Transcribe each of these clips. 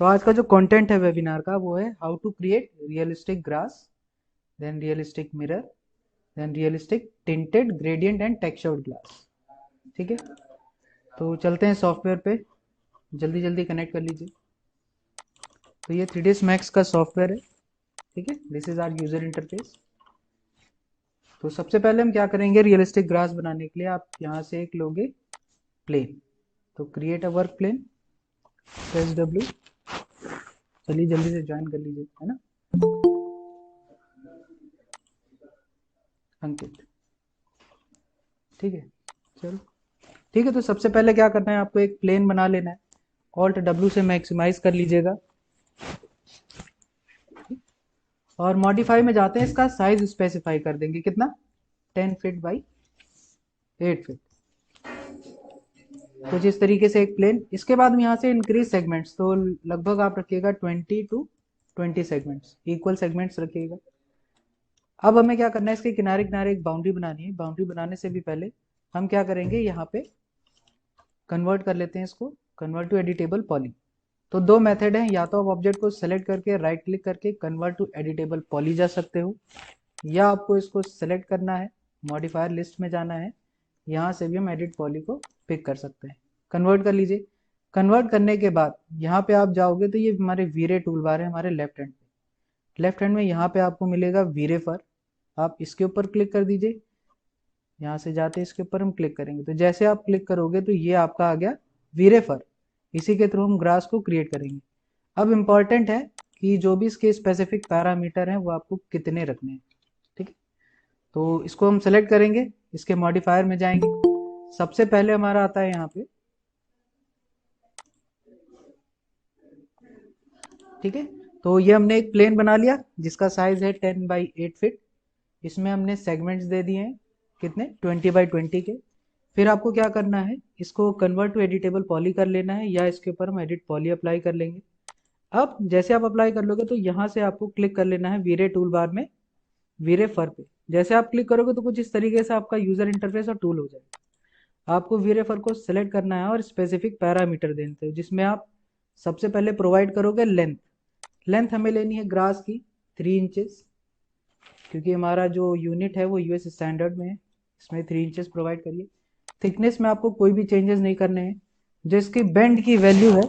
तो आज का जो कंटेंट है वेबिनार का वो है how to create realistic grass, then realistic mirror, then realistic tinted gradient and textured glass. ठीक है, तो चलते हैं सॉफ्टवेयर पे, जल्दी जल्दी कनेक्ट कर लीजिए। तो ये 3ds Max का सॉफ्टवेयर है। ठीक है, this is our user interface. तो सबसे पहले हम क्या करेंगे, रियलिस्टिक ग्रास बनाने के लिए आप यहाँ से एक लोगे प्लेन। तो create a work plane, press W. चलिए जल्दी से ज्वाइन कर लीजिए, है ना अंकित। ठीक है, चलो ठीक है। तो सबसे पहले क्या करना है, आपको एक प्लेन बना लेना है। ऑल्ट डब्ल्यू से मैक्सिमाइज कर लीजिएगा और मॉडिफाई में जाते हैं, इसका साइज स्पेसिफाई कर देंगे कितना, 10 फीट बाई 8 फीट। कुछ इस तरीके से एक प्लेन। इसके बाद में यहाँ से इंक्रीज सेगमेंट्स, तो लगभग आप रखिएगा 20 to 20 सेगमेंट्स, इक्वल सेगमेंट्स रखिएगा। अब हमें क्या करना है, इसके किनारे किनारे एक बाउंड्री बनानी है। बाउंड्री बनाने से भी पहले हम क्या करेंगे, यहाँ पे कन्वर्ट कर लेते हैं इसको, कन्वर्ट टू एडिटेबल पॉली। तो दो मेथड हैं, या तो आप ऑब्जेक्ट को सेलेक्ट करके राइट क्लिक करके कन्वर्ट टू एडिटेबल पॉली जा सकते हो, या आपको इसको सेलेक्ट करना है, मॉडिफायर लिस्ट में जाना है, यहाँ से भी हम एडिट पॉली को पिक कर सकते हैं। कन्वर्ट कर लीजिए। कन्वर्ट करने के बाद यहाँ पे आप जाओगे तो ये हमारे वीरे टूल बार है हमारे लेफ्ट हैंड पे। लेफ्ट हैंड में यहाँ पे आपको मिलेगा वीरे फर, आप इसके ऊपर क्लिक कर दीजिए। यहाँ से जाते इसके ऊपर हम क्लिक करेंगे, तो जैसे आप क्लिक करोगे तो ये आपका आ गया वीरे फर। इसी के थ्रू हम ग्रास को क्रिएट करेंगे। अब इम्पॉर्टेंट है कि जो भी इसके स्पेसिफिक पैरामीटर हैं वो आपको कितने रखने हैं। ठीक है, तो इसको हम सेलेक्ट करेंगे, इसके मॉडिफायर में जाएंगे। सबसे पहले हमारा आता है यहाँ पे, ठीक है। तो ये हमने एक प्लेन बना लिया जिसका साइज है 10 बाई 8 फीट। इसमें हमने सेगमेंट्स दे दिए हैं कितने, 20 बाई 20 के। फिर आपको क्या करना है, इसको कन्वर्ट टू एडिटेबल पॉली कर लेना है, या इसके ऊपर हम एडिट पॉली अप्लाई कर लेंगे। अब जैसे आप अप्लाई कर लोगे तो यहाँ से आपको क्लिक कर लेना है वीरे टूल बार में, वीरे फर पे। जैसे आप क्लिक करोगे तो कुछ इस तरीके से आपका यूजर इंटरफेस और टूल हो जाएगा। आपको वीरे फर को सिलेक्ट करना है और स्पेसिफिक पैरामीटर देते हैं, जिसमें आप सबसे पहले प्रोवाइड करोगे लेंथ। लेंथ हमें लेनी है ग्रास की 3 इंचेस, क्योंकि हमारा जो यूनिट है वो यूएस स्टैंडर्ड में है, इसमें 3 इंचेस प्रोवाइड करिए। थिकनेस में आपको कोई भी चेंजेस नहीं करने हैं। जो इसकी बेंड की वैल्यू है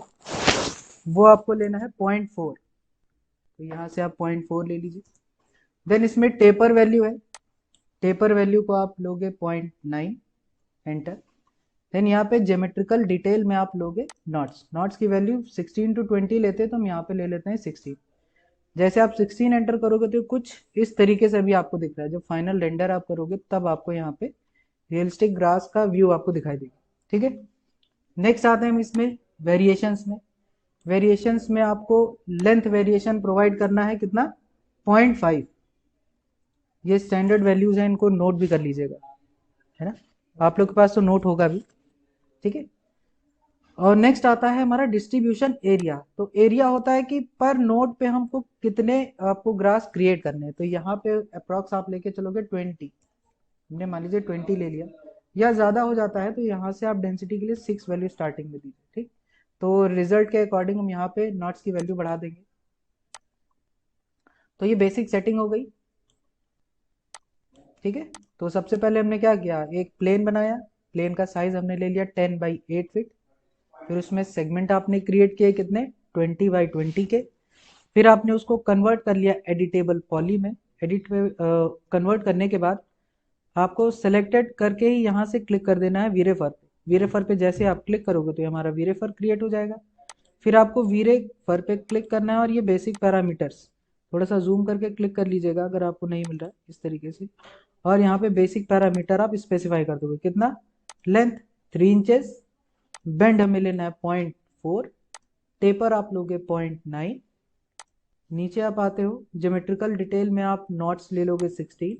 वो आपको लेना है 0.4, तो यहाँ से आप 0.4 ले लीजिए। देन इसमें टेपर वैल्यू है, टेपर वैल्यू को आप लोगे 0.9, एंटर। देन यहाँ पे ज्योमेट्रिकल डिटेल में आप लोगे नॉट्स, नॉट्स की वैल्यू 16 to 20 लेते हैं, तो हम यहाँ पे ले लेते हैं 16। जैसे आप 16 एंटर करोगे तो कुछ इस तरीके से भी आपको दिख रहा है। जब फाइनल रेंडर आप करोगे तब आपको यहाँ पे रियलिस्टिक ग्रास का व्यू आपको दिखाई देगा। ठीक है, नेक्स्ट आते हैं हम इसमें वेरिएशंस में। वेरिएशंस में आपको लेंथ वेरिएशन प्रोवाइड करना है कितना, 0.5। ये स्टैंडर्ड वैल्यूज हैं, इनको नोट भी कर लीजिएगा, है ना, आप लोग के पास तो नोट होगा भी। ठीक है, और नेक्स्ट आता है हमारा डिस्ट्रीब्यूशन एरिया। तो एरिया होता है कि पर नोड पे हमको कितने आपको ग्रास क्रिएट करने हैं। तो यहाँ पे अप्रॉक्स आप लेके चलोगे 20, हमने मान लीजिए 20 ले लिया, या ज़्यादा हो जाता है तो यहाँ से आप डेंसिटी के लिए 6 वैल्यू स्टार्टिंग में दीजिए। ठीक, तो रिजल्ट के अकॉर्डिंग हम यहाँ पे नॉट्स की वैल्यू बढ़ा देंगे। तो ये बेसिक सेटिंग हो गई। ठीक है, तो सबसे पहले हमने क्या किया, एक प्लेन बनाया। प्लेन का साइज हमने ले लिया 10 बाई 8 फीट। फिर उसमें सेगमेंट आपने क्रिएट किए कितने, 20 बाई 20 के। फिर आपने उसको कन्वर्ट कर लिया एडिटेबल पॉली में। एडिट कन्वर्ट करने के बाद आपको सेलेक्टेड करके ही यहाँ से क्लिक कर देना है वीरेफर पे। वीरेफर पे जैसे आप क्लिक करोगे तो हमारा वीरेफर क्रिएट हो जाएगा। फिर आपको वीरेफर पे क्लिक करना है और ये बेसिक पैरामीटर्स थोड़ा सा जूम करके क्लिक कर लीजिएगा अगर आपको नहीं मिल रहा है इस तरीके से। और यहाँ पे बेसिक पैरामीटर आप स्पेसिफाई कर दोगे कितना, लेंथ 3 इंचेस, बेंड हमें लेना है 0.4, टेपर आप लोगे 0.9। नीचे आप आते हो ज्योमेट्रिकल डिटेल में आप नॉट्स ले लोगे 16।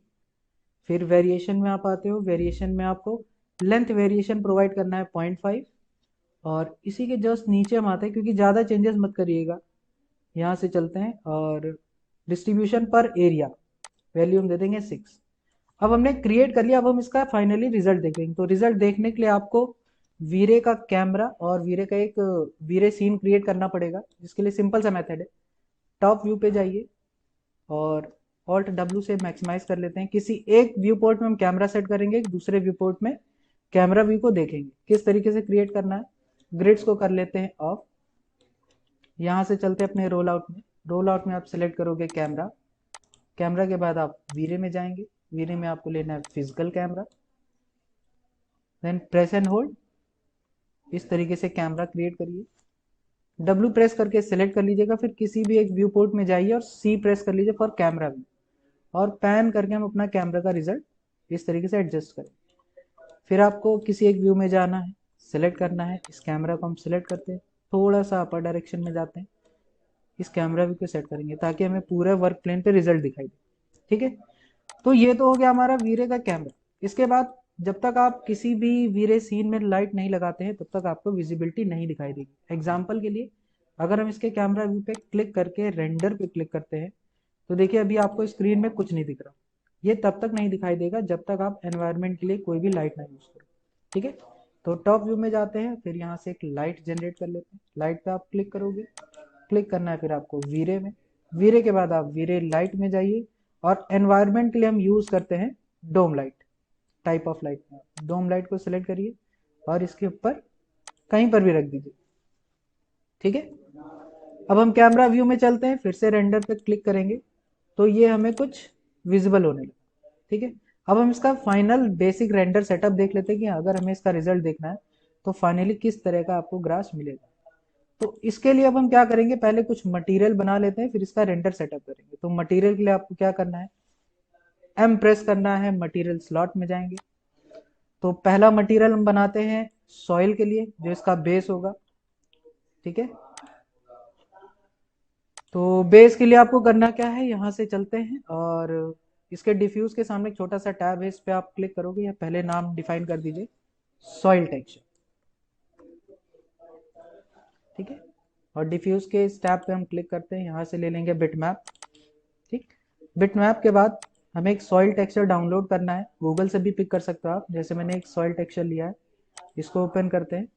फिर वेरिएशन में आप आते हो, वेरिएशन में आपको लेंथ वेरिएशन प्रोवाइड करना है 0.5। और इसी के जस्ट नीचे हम आते हैं, क्योंकि ज़्यादा चेंजेस मत करिएगा, यहाँ से चलते हैं और डिस्ट्रीब्यूशन पर एरिया वैल्यू हम दे देंगे 6। अब हमने क्रिएट कर लिया, अब हम इसका फाइनली रिजल्ट देखेंगे। तो रिजल्ट देखने के लिए आपको वीरे का कैमरा और वीरे का एक वीरे सीन क्रिएट करना पड़ेगा, जिसके लिए सिंपल सा मेथड है। टॉप व्यू पे जाइए और ऑल्ट डब्ल्यू से मैक्सिमाइज कर लेते हैं। किसी एक व्यू पोर्ट में हम कैमरा सेट करेंगे, दूसरे व्यू पोर्ट में कैमरा व्यू को देखेंगे। किस तरीके से क्रिएट करना है, ग्रिड्स को कर लेते हैं ऑफ। यहाँ से चलते हैं अपने रोल आउट में। रोल आउट में आप सिलेक्ट करोगे कैमरा। कैमरा के बाद आप वीरे में जाएंगे। वीरे में आपको लेना है physical camera, then press and hold. इस तरीके से कैमरा क्रिएट करिए। डब्ल्यू प्रेस करके सिलेक्ट कर लीजिएगा, फिर किसी भी एक व्यू पोर्ट में जाइए और सी प्रेस कर लीजिए फॉर कैमरा व्यू, और पैन करके हम अपना कैमरा का रिजल्ट इस तरीके से एडजस्ट करें। फिर आपको किसी एक व्यू में जाना है, सिलेक्ट करना है। इस कैमरा को हम सिलेक्ट करते हैं, थोड़ा सा अपर डायरेक्शन में जाते हैं, इस कैमरा व्यू को सेट करेंगे ताकि हमें पूरे वर्क प्लेन पे रिजल्ट दिखाई दे। ठीक है, तो ये तो हो गया हमारा वीरे का कैमरा। इसके बाद जब तक आप किसी भी वीरे सीन में लाइट नहीं लगाते हैं तब तक आपको विजिबिलिटी नहीं दिखाई देगी। एग्जाम्पल के लिए अगर हम इसके कैमरा व्यू पे क्लिक करके रेंडर पे क्लिक करते हैं तो देखिए अभी आपको स्क्रीन में कुछ नहीं दिख रहा। ये तब तक नहीं दिखाई देगा जब तक आप एनवायरनमेंट के लिए कोई भी लाइट ना यूज करो। ठीक है, तो टॉप व्यू में जाते हैं, फिर यहाँ से एक लाइट जनरेट कर लेते हैं। लाइट पे आप क्लिक करोगे, क्लिक करना है फिर आपको वीरे में। वीरे के बाद आप वीरे लाइट में जाइए, और एनवायरनमेंट के लिए हम यूज करते हैं डोम लाइट टाइप ऑफ लाइट में। डोम लाइट को सिलेक्ट करिए और इसके ऊपर कहीं पर भी रख दीजिए। ठीक है, अब हम कैमरा व्यू में चलते हैं, फिर से रेंडर पे क्लिक करेंगे तो ये हमें कुछ विजिबल होने लगा। ठीक है, अब हम इसका फाइनल बेसिक रेंडर सेटअप देख लेते हैं कि अगर हमें इसका रिजल्ट देखना है तो फाइनली किस तरह का आपको ग्रास मिलेगा। तो इसके लिए अब हम क्या करेंगे, पहले कुछ मटेरियल बना लेते हैं, फिर इसका रेंडर सेटअप करेंगे। तो मटेरियल के लिए आपको क्या करना है, एम प्रेस करना है, मटेरियल स्लॉट में जाएंगे। तो पहला मटेरियल हम बनाते हैं सॉइल के लिए, जो इसका बेस होगा। ठीक है, तो बेस के लिए आपको करना क्या है, यहाँ से चलते हैं और इसके डिफ्यूज के सामने एक छोटा सा टैब है, इस पे आप क्लिक करोगे, या पहले नाम डिफाइन कर दीजिए सॉइल टेक्सचर। ठीक है, और डिफ्यूज के इस टैब पे हम क्लिक करते हैं, यहाँ से ले लेंगे बिटमैप। ठीक, बिटमैप के बाद हमें एक सॉइल टेक्सचर डाउनलोड करना है, गूगल से भी पिक कर सकते हो आप। जैसे मैंने एक सॉइल टेक्सचर लिया है, इसको ओपन करते हैं।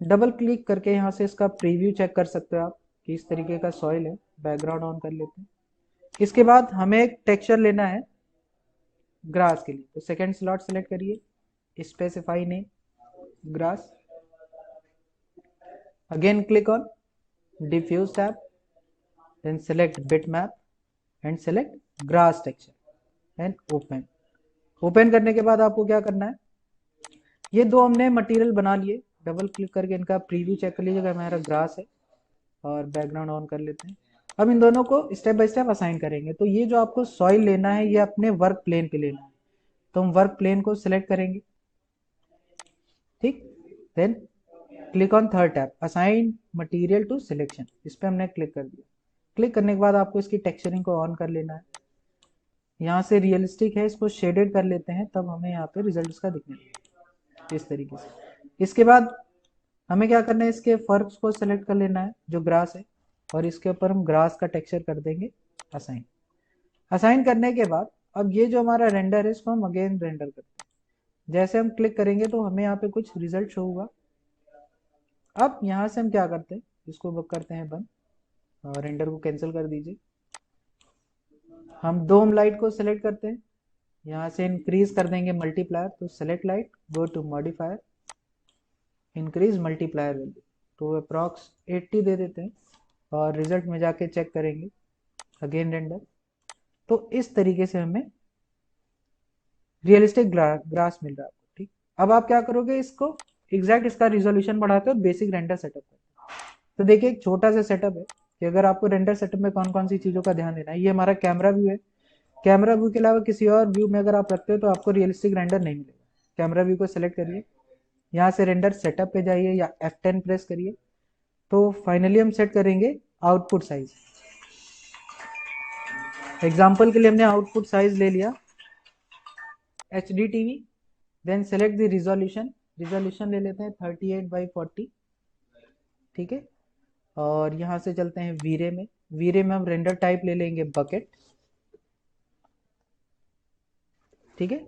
डबल क्लिक करके यहाँ से इसका प्रीव्यू चेक कर सकते हो आप कि इस तरीके का सॉइल है। बैकग्राउंड ऑन कर लेते हैं। इसके बाद हमें एक टेक्सचर लेना है ग्रास के लिए, तो सेकंड स्लॉट सेलेक्ट करिए, specify name grass. Again click on diffuse tab, then select bitmap and select grass texture and open. Open करने के बाद आपको क्या करना है, ये दो हमने मटेरियल बना लिए, डबल क्लिक करके इनका प्रीव्यू चेक कर लीजिएगा, हमारा ग्रास है। और बैकग्राउंड ऑन कर लेते हैं। अब इन दोनों को स्टेप बाय स्टेप असाइन करेंगे। तो ये जो आपको सॉइल लेना है ये अपने वर्क प्लेन पे लेना है, तो हम वर्क प्लेन को सिलेक्ट करेंगे। ठीक, then click on third tab assign material to selection, इस पे हमने क्लिक कर दिया। क्लिक करने के बाद आपको इसकी टेक्सचरिंग को ऑन कर लेना है। यहाँ से रियलिस्टिक है, इसको शेडेड कर लेते हैं, तब हमें यहाँ पे रिजल्ट इसका दिखने लगेगा इस तरीके से। इसके बाद हमें क्या करना है, इसके फर्श को सेलेक्ट कर लेना है जो ग्रास है, और इसके ऊपर हम ग्रास का टेक्सचर कर देंगे असाइन। असाइन करने के बाद अब ये जो हमारा रेंडर है इसको हम अगेन रेंडर करते हैं। जैसे हम क्लिक करेंगे तो हमें यहाँ पे कुछ रिजल्ट शो होगा। अब यहाँ से हम क्या करते हैं, इसको बुक करते हैं बंद, और रेंडर को कैंसिल कर दीजिए। हम डोम लाइट को सिलेक्ट करते हैं, यहाँ से इंक्रीज कर देंगे मल्टीप्लायर, तो select light, go to modifier, increase multiplier value, तो अप्रॉक्स 80 दे देते हैं, और रिजल्ट में जाके चेक करेंगे अगेन रेंडर। तो इस तरीके से हमें रियलिस्टिक ग्रास मिल रहा है। ठीक, अब आप क्या करोगे, इसको एग्जैक्ट इसका रिजोल्यूशन बढ़ाते हो, बेसिक रेंडर सेटअप करते हो। तो देखिए एक छोटा सा सेटअप है कि अगर आपको रेंडर सेटअप में कौन कौन सी चीजों का ध्यान देना है। ये हमारा कैमरा व्यू है, कैमरा व्यू के अलावा किसी और व्यू में अगर आप रखते हो तो आपको रियलिस्टिक रेंडर नहीं मिलेगा। कैमरा व्यू को सिलेक्ट करिए, यहाँ से रेंडर सेटअप पे जाइए या F10 प्रेस करिए। तो फाइनली हम सेट करेंगे आउटपुट साइज। एग्जाम्पल के लिए हमने आउटपुट साइज ले लिया HD TV, then select the resolution, resolution ले लेते हैं 38x40। ठीक है, और यहाँ से चलते हैं वीरे में। वीरे में हम रेंडर टाइप ले लेंगे बकेट। ठीक है,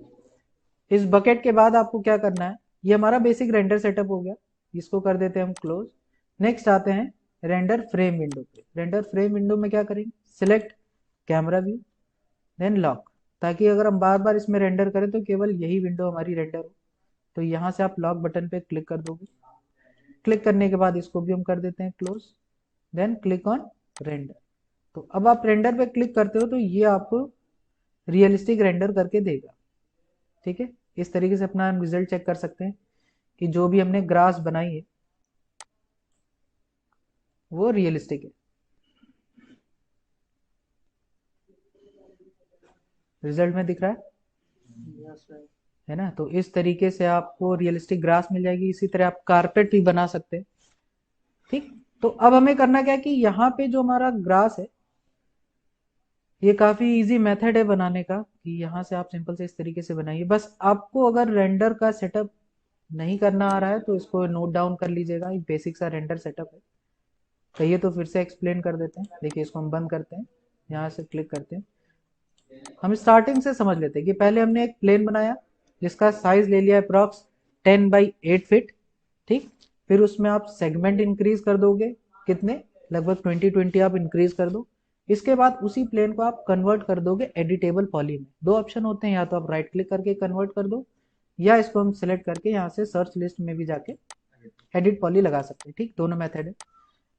इस बकेट के बाद आपको क्या करना है, ये हमारा बेसिक रेंडर सेटअप हो गया, इसको कर देते हैं हम क्लोज। नेक्स्ट आते हैं रेंडर फ्रेम विंडो पे। रेंडर फ्रेम विंडो में क्या करेंगे, select camera view then lock, ताकि अगर हम बार बार इसमें रेंडर करें तो केवल यही विंडो हमारी रेंडर हो। तो यहाँ से आप लॉक बटन पे क्लिक कर दोगे। क्लिक करने के बाद इसको भी हम कर देते हैं close, then click on render. तो अब आप रेंडर पे क्लिक करते हो तो ये आपको रियलिस्टिक रेंडर करके देगा। ठीक है, इस तरीके से अपना रिजल्ट चेक कर सकते हैं कि जो भी हमने ग्रास बनाई है वो रियलिस्टिक है। रिजल्ट में दिख रहा है ना। तो इस तरीके से आपको रियलिस्टिक ग्रास मिल जाएगी। इसी तरह आप कारपेट भी बना सकते हैं। ठीक, तो अब हमें करना क्या है कि यहाँ पे जो हमारा ग्रास है, ये काफी इजी मेथड है बनाने का, कि यहाँ से आप सिंपल से इस तरीके से बनाइए। बस आपको अगर रेंडर का सेटअप नहीं करना आ रहा है तो इसको नोट डाउन कर लीजिएगा, एक बेसिक सा रेंडर सेटअप है। कहिए तो फिर से एक्सप्लेन कर देते हैं। देखिए, इसको हम बंद करते हैं, यहाँ से क्लिक करते हैं। हम स्टार्टिंग से समझ लेते हैं कि पहले हमने एक प्लेन बनाया जिसका साइज ले लिया अप्रॉक्स 10x8 फीट। ठीक, फिर उसमें आप सेगमेंट इंक्रीज कर दोगे, कितने, लगभग 20 आप इंक्रीज कर दो। इसके बाद उसी प्लेन को आप कन्वर्ट कर दोगे एडिटेबल पॉली में। दो ऑप्शन होते हैं, या तो आप राइट क्लिक करके कन्वर्ट कर दो, या इसको हम सिलेक्ट करके यहाँ से सर्च लिस्ट में भी जाके एडिट पॉली लगा सकते हैं। ठीक, दोनों मेथड है।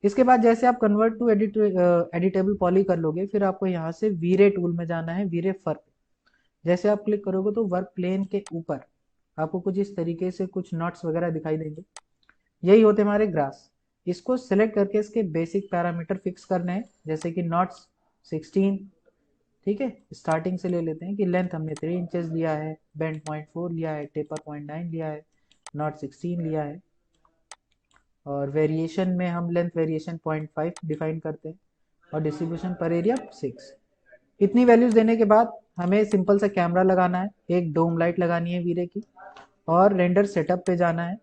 इसके बाद जैसे आप कन्वर्ट टू एडिटेबल पॉली कर लोगे, फिर आपको यहाँ से वीरे टूल में जाना है, वीरे फर। जैसे आप क्लिक करोगे तो वर्क प्लेन के ऊपर आपको कुछ इस तरीके से कुछ नॉट्स वगैरह दिखाई देंगे। यही होते हमारे ग्रास। इसको सिलेक्ट करके इसके बेसिक पैरामीटर फिक्स करने हैं, जैसे कि नॉट्स 16। ठीक है, स्टार्टिंग से ले लेते हैं कि लेंथ हमने 3 इंचेस लिया है, बेंड 0.4 लिया है, टेपर 0.9 लिया है, नॉट 16 लिया है, और वेरिएशन में हम लेंथ वेरिएशन 0.5 डिफाइन करते हैं, और डिस्ट्रीब्यूशन पर एरिया 6। इतनी वैल्यूज देने के बाद हमें सिंपल सा कैमरा लगाना है, एक डोम लाइट लगानी है वीरे की, और रेंडर सेटअप पे जाना है।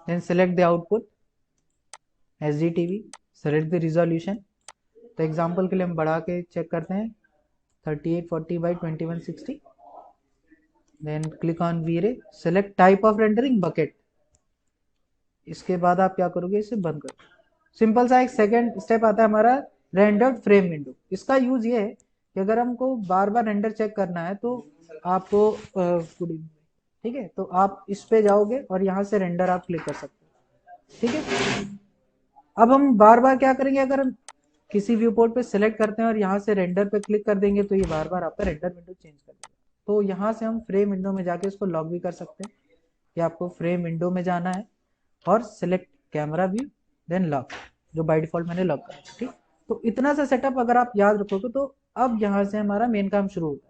Then select the output HDTV, select the resolution. तो एग्जांपल के लिए हम बढ़ा के चेक करते हैं 3840 by 2160। Then click on V-Ray, select type of rendering bucket. इसके बाद आप क्या करोगे, इसे बंद करो। सिंपल सा एक सेकेंड स्टेप आता है हमारा रेंडर्ड फ्रेम विंडो। इसका यूज ये है कि अगर हमको बार बार रेंडर चेक करना है तो आपको ठीक है, तो आप इस पे जाओगे और यहाँ से रेंडर आप क्लिक कर सकते हो। ठीक है, अब हम बार बार क्या करेंगे, अगर हम किसी व्यू पोर्ट पे सिलेक्ट करते हैं और यहाँ से रेंडर पे क्लिक कर देंगे तो ये बार बार आपका रेंडर विंडो चेंज कर देगा। तो यहाँ से हम फ्रेम विंडो में जाके इसको लॉक भी कर सकते हैं, कि आपको फ्रेम विंडो में जाना है और select camera view then lock, जो बाय डिफॉल्ट मैंने लॉक करा। ठीक, तो इतना सा सेटअप अगर आप याद रखोगे तो अब यहाँ से हमारा मेन काम शुरू होता है,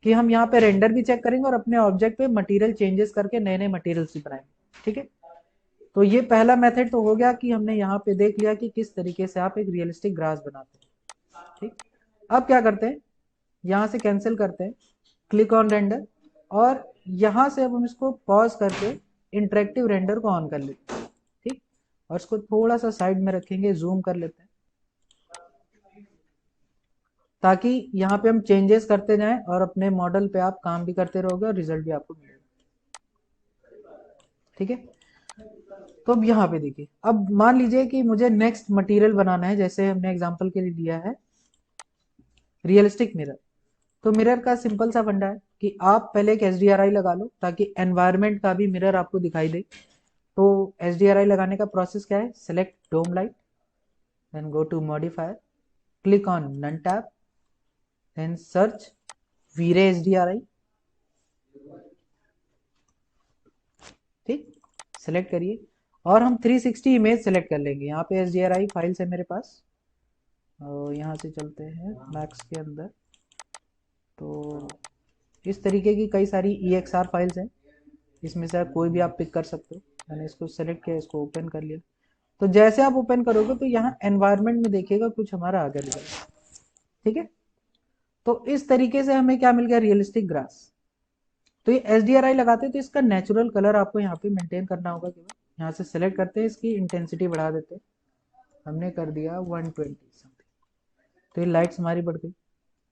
कि हम यहाँ पे रेंडर भी चेक करेंगे और अपने ऑब्जेक्ट पे मटेरियल चेंजेस करके नए नए मटेरियल्स भी बनाएंगे। ठीक है, तो ये पहला मेथड तो हो गया कि हमने यहाँ पे देख लिया कि किस तरीके से आप एक रियलिस्टिक ग्रास बनाते हैं। ठीक, अब क्या करते हैं, यहाँ से कैंसिल करते हैं, क्लिक ऑन रेंडर, और यहाँ से अब हम इसको पॉज करके इंटरेक्टिव रेंडर को ऑन कर लेते हैं। ठीक, और इसको थोड़ा सा साइड में रखेंगे, जूम कर लेते हैं, ताकि यहाँ पे हम चेंजेस करते जाएं और अपने मॉडल पे आप काम भी करते रहोगे और रिजल्ट भी आपको मिलेगा। ठीक है, तो अब यहाँ पे देखिए, अब मान लीजिए कि मुझे नेक्स्ट मटेरियल बनाना है, जैसे हमने एग्जांपल के लिए लिया है रियलिस्टिक मिरर। तो मिरर का सिंपल सा फंडा है कि आप पहले एक HDRI लगा लो, ताकि एनवायरनमेंट का भी मिरर आपको दिखाई दे। तो HDRI लगाने का प्रोसेस क्या है, select dome light, then go to modifier, click on none tab, then search V-Ray HDRI। ठीक, सेलेक्ट करिए, और हम 360 इमेज सेलेक्ट कर लेंगे। यहाँ पे HDRI फाइल्स है मेरे पास, और यहाँ से चलते हैं मैक्स के अंदर। तो इस तरीके की कई सारी EXR फाइल्स हैं, इसमें से कोई भी आप पिक कर सकते हो। मैंने इसको सेलेक्ट किया, इसको ओपन कर लिया। तो जैसे आप ओपन करोगे तो यहाँ एनवायरनमेंट में देखिएगा कुछ हमारा आगे निकलेगा। ठीक है, तो इस तरीके से हमें क्या मिल गया, रियलिस्टिक ग्रास। तो ये HDRI लगाते हैं तो इसका नेचुरल कलर आपको यहाँ पे मेंटेन करना होगा। केवल यहाँ से सेलेक्ट करते हैं, इसकी इंटेंसिटी बढ़ा देते हैं, हमने कर दिया 120 समथिंग। तो ये लाइट्स हमारी बढ़ गई।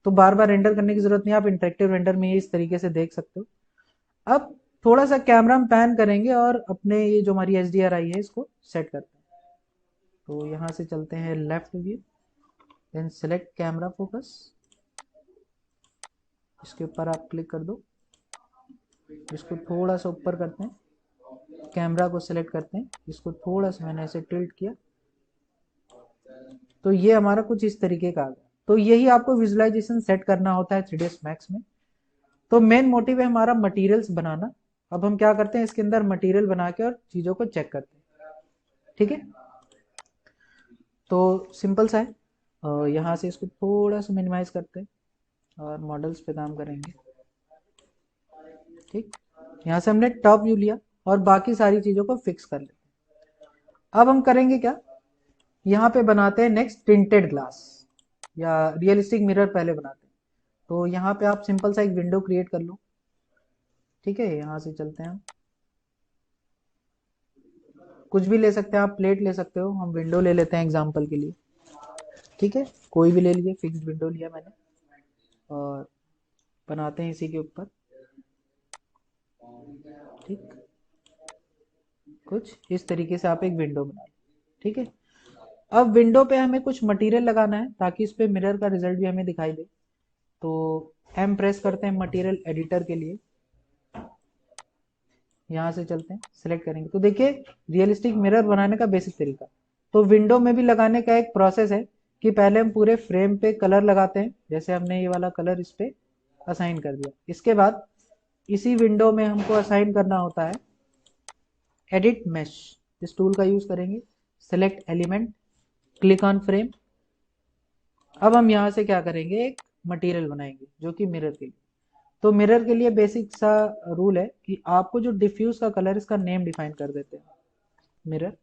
तो बार बार रेंडर करने की जरूरत नहीं, आप इंटरेक्टिव रेंडर में इस तरीके से देख सकते हो। अब थोड़ा सा कैमरा हम पैन करेंगे और अपने ये जो हमारी HDRI है इसको सेट करते हैं। तो यहाँ से चलते हैं left view, then select camera focus, इसके ऊपर आप क्लिक कर दो, इसको थोड़ा सा ऊपर करते हैं, कैमरा को सिलेक्ट करते हैं, इसको थोड़ा सा मैंने ऐसे टिल्ट किया, तो ये हमारा कुछ इस तरीके का आ गया। तो यही आपको विजुअलाइजेशन सेट करना होता है 3ds Max में। तो मेन मोटिव है हमारा मटेरियल्स बनाना। अब हम क्या करते हैं, इसके अंदर मटेरियल बना के और चीज़ों को चेक करते हैं। ठीक है, तो सिंपल सा है। यहाँ से इसको थोड़ा सा मिनिमाइज करते हैं और मॉडल्स पे काम करेंगे। ठीक, यहाँ से हमने टॉप व्यू लिया और बाकी सारी चीज़ों को फिक्स कर लेते हैं। अब हम करेंगे क्या, यहाँ पे बनाते हैं नेक्स्ट टिंटेड ग्लास या रियलिस्टिक मिरर पहले बनाते हैं। तो यहाँ पे आप सिंपल सा एक विंडो क्रिएट कर लो। ठीक है, यहाँ से चलते हैं हम, कुछ भी ले सकते हैं आप, प्लेट ले सकते हो, हम विंडो ले लेते हैं एग्जांपल के लिए। ठीक है, कोई भी ले लीजिए, फिक्स्ड विंडो लिया मैंने और बनाते हैं इसी के ऊपर। ठीक, कुछ इस तरीके से आप एक विंडो बना लो। ठीक है, अब विंडो पे हमें कुछ मटेरियल लगाना है ताकि इस पे मिरर का रिजल्ट भी हमें दिखाई दे। तो एम प्रेस करते हैं मटेरियल एडिटर के लिए, यहाँ से चलते हैं, सिलेक्ट करेंगे तो देखिए रियलिस्टिक मिरर बनाने का बेसिक तरीका। तो विंडो में भी लगाने का एक प्रोसेस है कि पहले हम पूरे फ्रेम पे कलर लगाते हैं, जैसे हमने ये वाला कलर इस पे असाइन कर दिया। इसके बाद इसी विंडो में हमको असाइन करना होता है एडिट मेश, इस टूल का यूज करेंगे, select element, click on frame. अब हम यहाँ से क्या करेंगे, एक मटेरियल बनाएंगे जो कि मिरर के लिए। तो मिरर के लिए बेसिक सा रूल है कि आपको जो डिफ्यूज का कलर, इसका नेम डिफाइन कर देते हैं मिरर।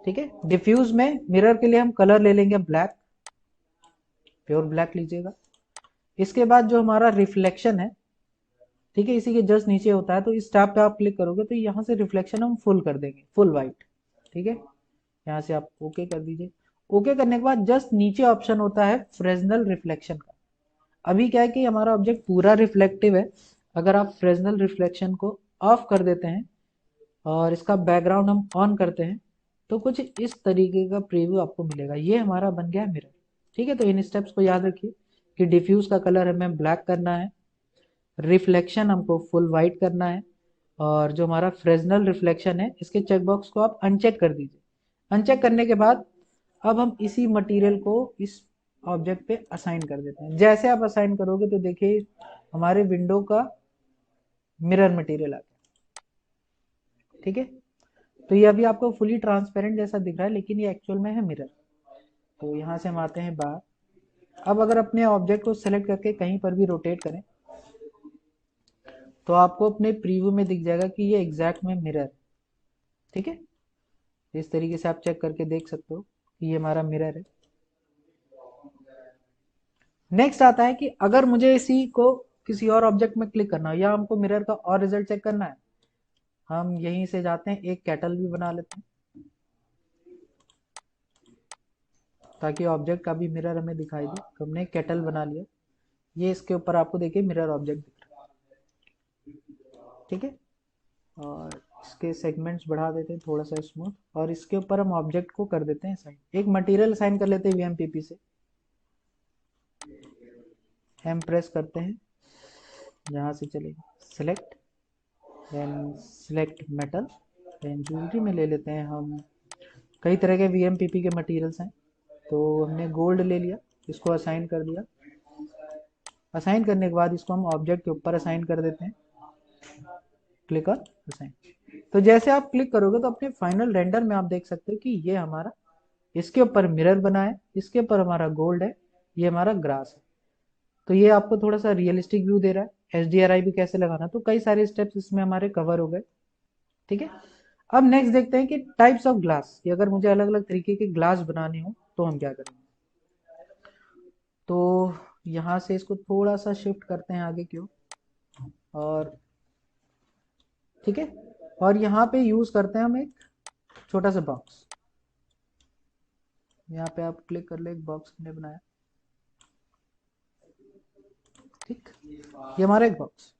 ठीक है, डिफ्यूज में मिरर के लिए हम कलर ले लेंगे ब्लैक, प्योर ब्लैक लीजिएगा। इसके बाद जो हमारा रिफ्लेक्शन है, ठीक है, इसी के जस्ट नीचे होता है, तो इस टैब पे आप क्लिक करोगे तो यहाँ से रिफ्लेक्शन हम फुल कर देंगे, फुल वाइट। ठीक है, यहाँ से आप ओके कर दीजिए। ओके करने के बाद जस्ट नीचे ऑप्शन होता है फ्रेजनल रिफ्लेक्शन का। अभी क्या है कि हमारा ऑब्जेक्ट पूरा रिफ्लेक्टिव है, अगर आप फ्रेजनल रिफ्लेक्शन को ऑफ कर देते हैं और इसका बैकग्राउंड हम ऑन करते हैं तो कुछ इस तरीके का प्रीव्यू आपको मिलेगा। ये हमारा बन गया मिरर। ठीक है, तो इन स्टेप्स को याद रखिए कि डिफ्यूज का कलर हमें ब्लैक करना है, रिफ्लेक्शन हमको फुल वाइट करना है, और जो हमारा फ्रेजनल रिफ्लेक्शन है इसके चेकबॉक्स को आप अनचेक कर दीजिए। अनचेक करने के बाद अब हम इसी मटेरियल को इस ऑब्जेक्ट पे असाइन कर देते हैं। जैसे आप असाइन करोगे तो देखिए हमारे विंडो का मिरर मटेरियल आ गया। ठीक है, तो ये अभी आपको फुली ट्रांसपेरेंट जैसा दिख रहा है लेकिन ये एक्चुअल में है मिरर। तो यहाँ से हम आते हैं बाहर। अब अगर अपने ऑब्जेक्ट को सेलेक्ट करके कहीं पर भी रोटेट करें तो आपको अपने प्रीव्यू में दिख जाएगा कि ये एग्जैक्ट में मिरर है। ठीक है, इस तरीके से आप चेक करके देख सकते हो कि ये हमारा मिरर है। नेक्स्ट आता है कि अगर मुझे इसी को किसी और ऑब्जेक्ट में क्लिक करना हो या हमको मिरर का और रिजल्ट चेक करना है, हम यहीं से जाते हैं, एक कैटल भी बना लेते हैं ताकि ऑब्जेक्ट का भी मिरर हमें दिखाई दे। तो हमने कैटल बना लिया, ये इसके ऊपर आपको देखिए मिरर ऑब्जेक्ट दिख रहा है। ठीक है, और इसके सेगमेंट्स बढ़ा देते हैं थोड़ा सा स्मूथ, और इसके ऊपर हम ऑब्जेक्ट को कर देते हैं साइन, एक मटेरियल साइन कर लेते हैं VMPP से। हम प्रेस करते हैं, यहाँ से चलेगा select, then select metal, then jewellery में ले लेते हैं हम। कई तरह के VMPP के मटेरियल्स हैं, तो हमने गोल्ड ले लिया, इसको असाइन कर दिया। असाइन करने के बाद इसको हम ऑब्जेक्ट के ऊपर असाइन कर देते हैं, क्लिक ऑन असाइन। तो जैसे आप क्लिक करोगे तो अपने फाइनल रेंडर में आप देख सकते हो कि ये हमारा इसके ऊपर मिरर बना है, इसके ऊपर हमारा गोल्ड है, ये हमारा ग्रास है। तो ये आपको थोड़ा सा रियलिस्टिक व्यू दे रहा है। HDRI भी कैसे लगाना, तो कई सारे स्टेप्स इसमें हमारे कवर हो गए। ठीक है, अब नेक्स्ट देखते हैं कि टाइप्स ऑफ ग्लास, कि अगर मुझे अलग अलग तरीके के ग्लास बनाने हो तो हम क्या करेंगे। तो यहाँ से इसको थोड़ा सा शिफ्ट करते हैं आगे क्यों, और ठीक है, और यहाँ पे यूज करते हैं हम एक छोटा सा बॉक्स। यहाँ पे आप क्लिक कर ले, एक बॉक्स हमने बनाया। ठीक, ये हमारा एक बॉक्स।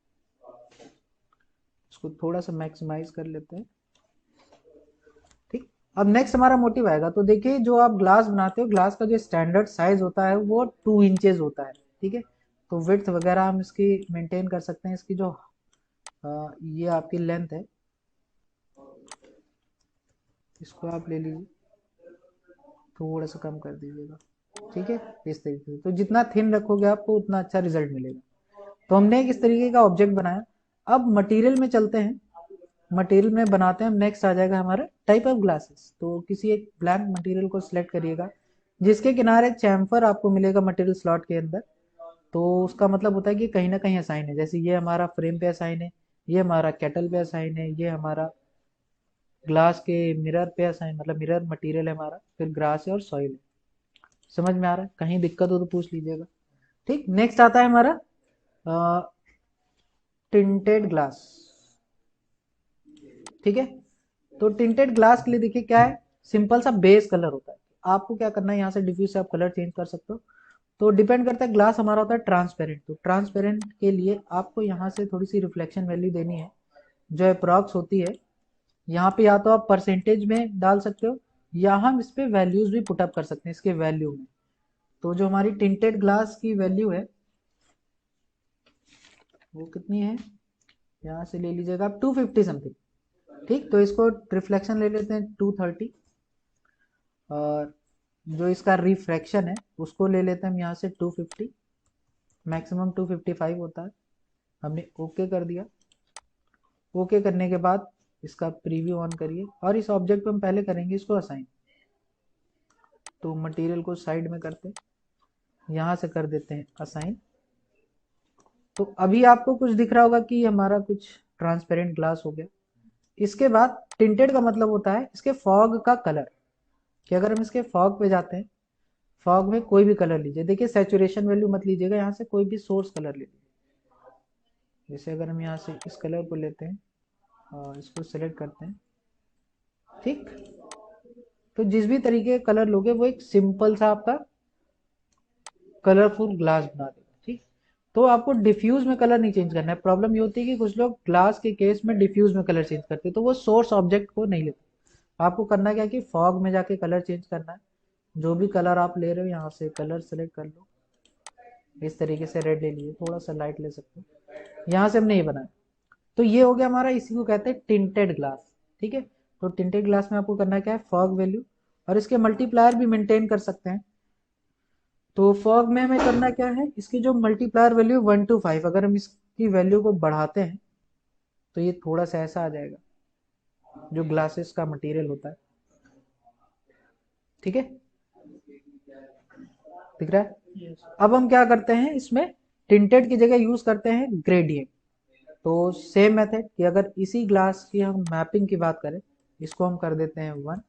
इसको थोड़ा सा मैक्सिमाइज कर लेते हैं। ठीक, अब नेक्स्ट हमारा मोटिव आएगा। तो देखिए जो आप ग्लास बनाते हो, ग्लास का जो स्टैंडर्ड साइज होता है वो 2 इंचेस होता है। ठीक है, तो विड्थ वगैरह हम इसकी मेंटेन कर सकते हैं। इसकी जो ये आपकी लेंथ है, इसको आप ले लीजिए, थोड़ा सा कम कर दीजिएगा। ठीक है, इस तरीके से, तो जितना थिन रखोगे आपको उतना अच्छा रिजल्ट मिलेगा। तो हमने एक इस तरीके का ऑब्जेक्ट बनाया। अब मटेरियल में चलते हैं, मटेरियल में बनाते हैं। नेक्स्ट आ जाएगा हमारा टाइप ऑफ ग्लासेस। तो किसी एक ब्लैंक मटेरियल को सिलेक्ट करिएगा जिसके किनारे चैम्फर आपको मिलेगा मटेरियल स्लॉट के अंदर। तो उसका मतलब होता है कि कहीं ना कहीं असाइन है। जैसे ये हमारा फ्रेम पे असाइन है, ये हमारा कैटल पे असाइन है, ये हमारा ग्लास के मिरर पे असाइन, मतलब मिरर मटेरियल है हमारा, फिर ग्रास है और सॉइल है। समझ में आ रहा है? कहीं दिक्कत हो तो पूछ लीजिएगा। ठीक, नेक्स्ट आता है हमारा टिंटेड ग्लास। ठीक है, तो टिंटेड ग्लास के लिए देखिए क्या है, सिंपल सा बेस कलर होता है। आपको क्या करना है, यहाँ से डिफ्यूज से आप कलर चेंज कर सकते हो। तो डिपेंड करता है, ग्लास हमारा होता है ट्रांसपेरेंट। तो ट्रांसपेरेंट के लिए आपको यहाँ से थोड़ी सी रिफ्लेक्शन वैल्यू देनी है जो अप्रॉक्स होती है। यहाँ पे या तो आप परसेंटेज में डाल सकते हो या हम इस पे वैल्यूज भी पुटअप कर सकते हैं इसके वैल्यू में। तो जो हमारी टिंटेड ग्लास की वैल्यू है वो कितनी है, यहाँ से ले लीजिएगा आप 250 समथिंग। ठीक, तो इसको रिफ्लेक्शन ले लेते हैं 230, और जो इसका रिफ्रैक्शन है उसको ले लेते हैं हम यहाँ से 250। मैक्सिमम 255 होता है। हमने ओके कर दिया। ओके करने के बाद इसका प्रीव्यू ऑन करिए, और इस ऑब्जेक्ट पे हम पहले करेंगे इसको असाइन। तो मटेरियल को साइड में करते हैं, यहाँ से कर देते हैं असाइन। तो अभी आपको कुछ दिख रहा होगा कि हमारा कुछ ट्रांसपेरेंट ग्लास हो गया। इसके बाद टिंटेड का मतलब होता है इसके फॉग का कलर, कि अगर हम इसके फॉग पे जाते हैं, फॉग में कोई भी कलर लीजिए। देखिए सैचुरेशन वैल्यू मत लीजिएगा, यहाँ से कोई भी सोर्स कलर ले लीजिए। जैसे अगर हम यहाँ से इस कलर को लेते हैं और इसको सेलेक्ट करते हैं, ठीक, तो जिस भी तरीके का कलर लोगे वो एक सिंपल सा आपका कलरफुल ग्लास बना देगा। ठीक, तो आपको डिफ्यूज में कलर नहीं चेंज करना है। प्रॉब्लम ये होती है कि कुछ लोग ग्लास के केस में डिफ्यूज में कलर चेंज करते हैं, तो वो सोर्स ऑब्जेक्ट को नहीं लेते। आपको करना क्या है कि फॉग में जाके कलर चेंज करना है। जो भी कलर आप ले रहे हो यहाँ से कलर सेलेक्ट कर लो। इस तरीके से रेड ले लीजिए, थोड़ा सा लाइट ले सकते हो। यहाँ से हमने ये बनाया। तो ये हो गया हमारा, इसी को कहते हैं टिंटेड ग्लास। ठीक है, तो टिंटेड ग्लास में आपको करना क्या है, फॉग वैल्यू, और इसके मल्टीप्लायर भी मेंटेन कर सकते हैं। तो फॉग में हमें करना क्या है, इसकी जो मल्टीप्लायर वैल्यू 1 to 5, अगर हम इसकी वैल्यू को बढ़ाते हैं तो ये थोड़ा सा ऐसा आ जाएगा जो ग्लासेस का मटेरियल होता है। ठीक है, दिख रहा है? अब हम क्या करते हैं, इसमें टिंटेड की जगह यूज करते हैं ग्रेडियंट। तो सेम मेथड कि अगर इसी ग्लास की हम मैपिंग की बात करें, इसको हम कर देते हैं 1,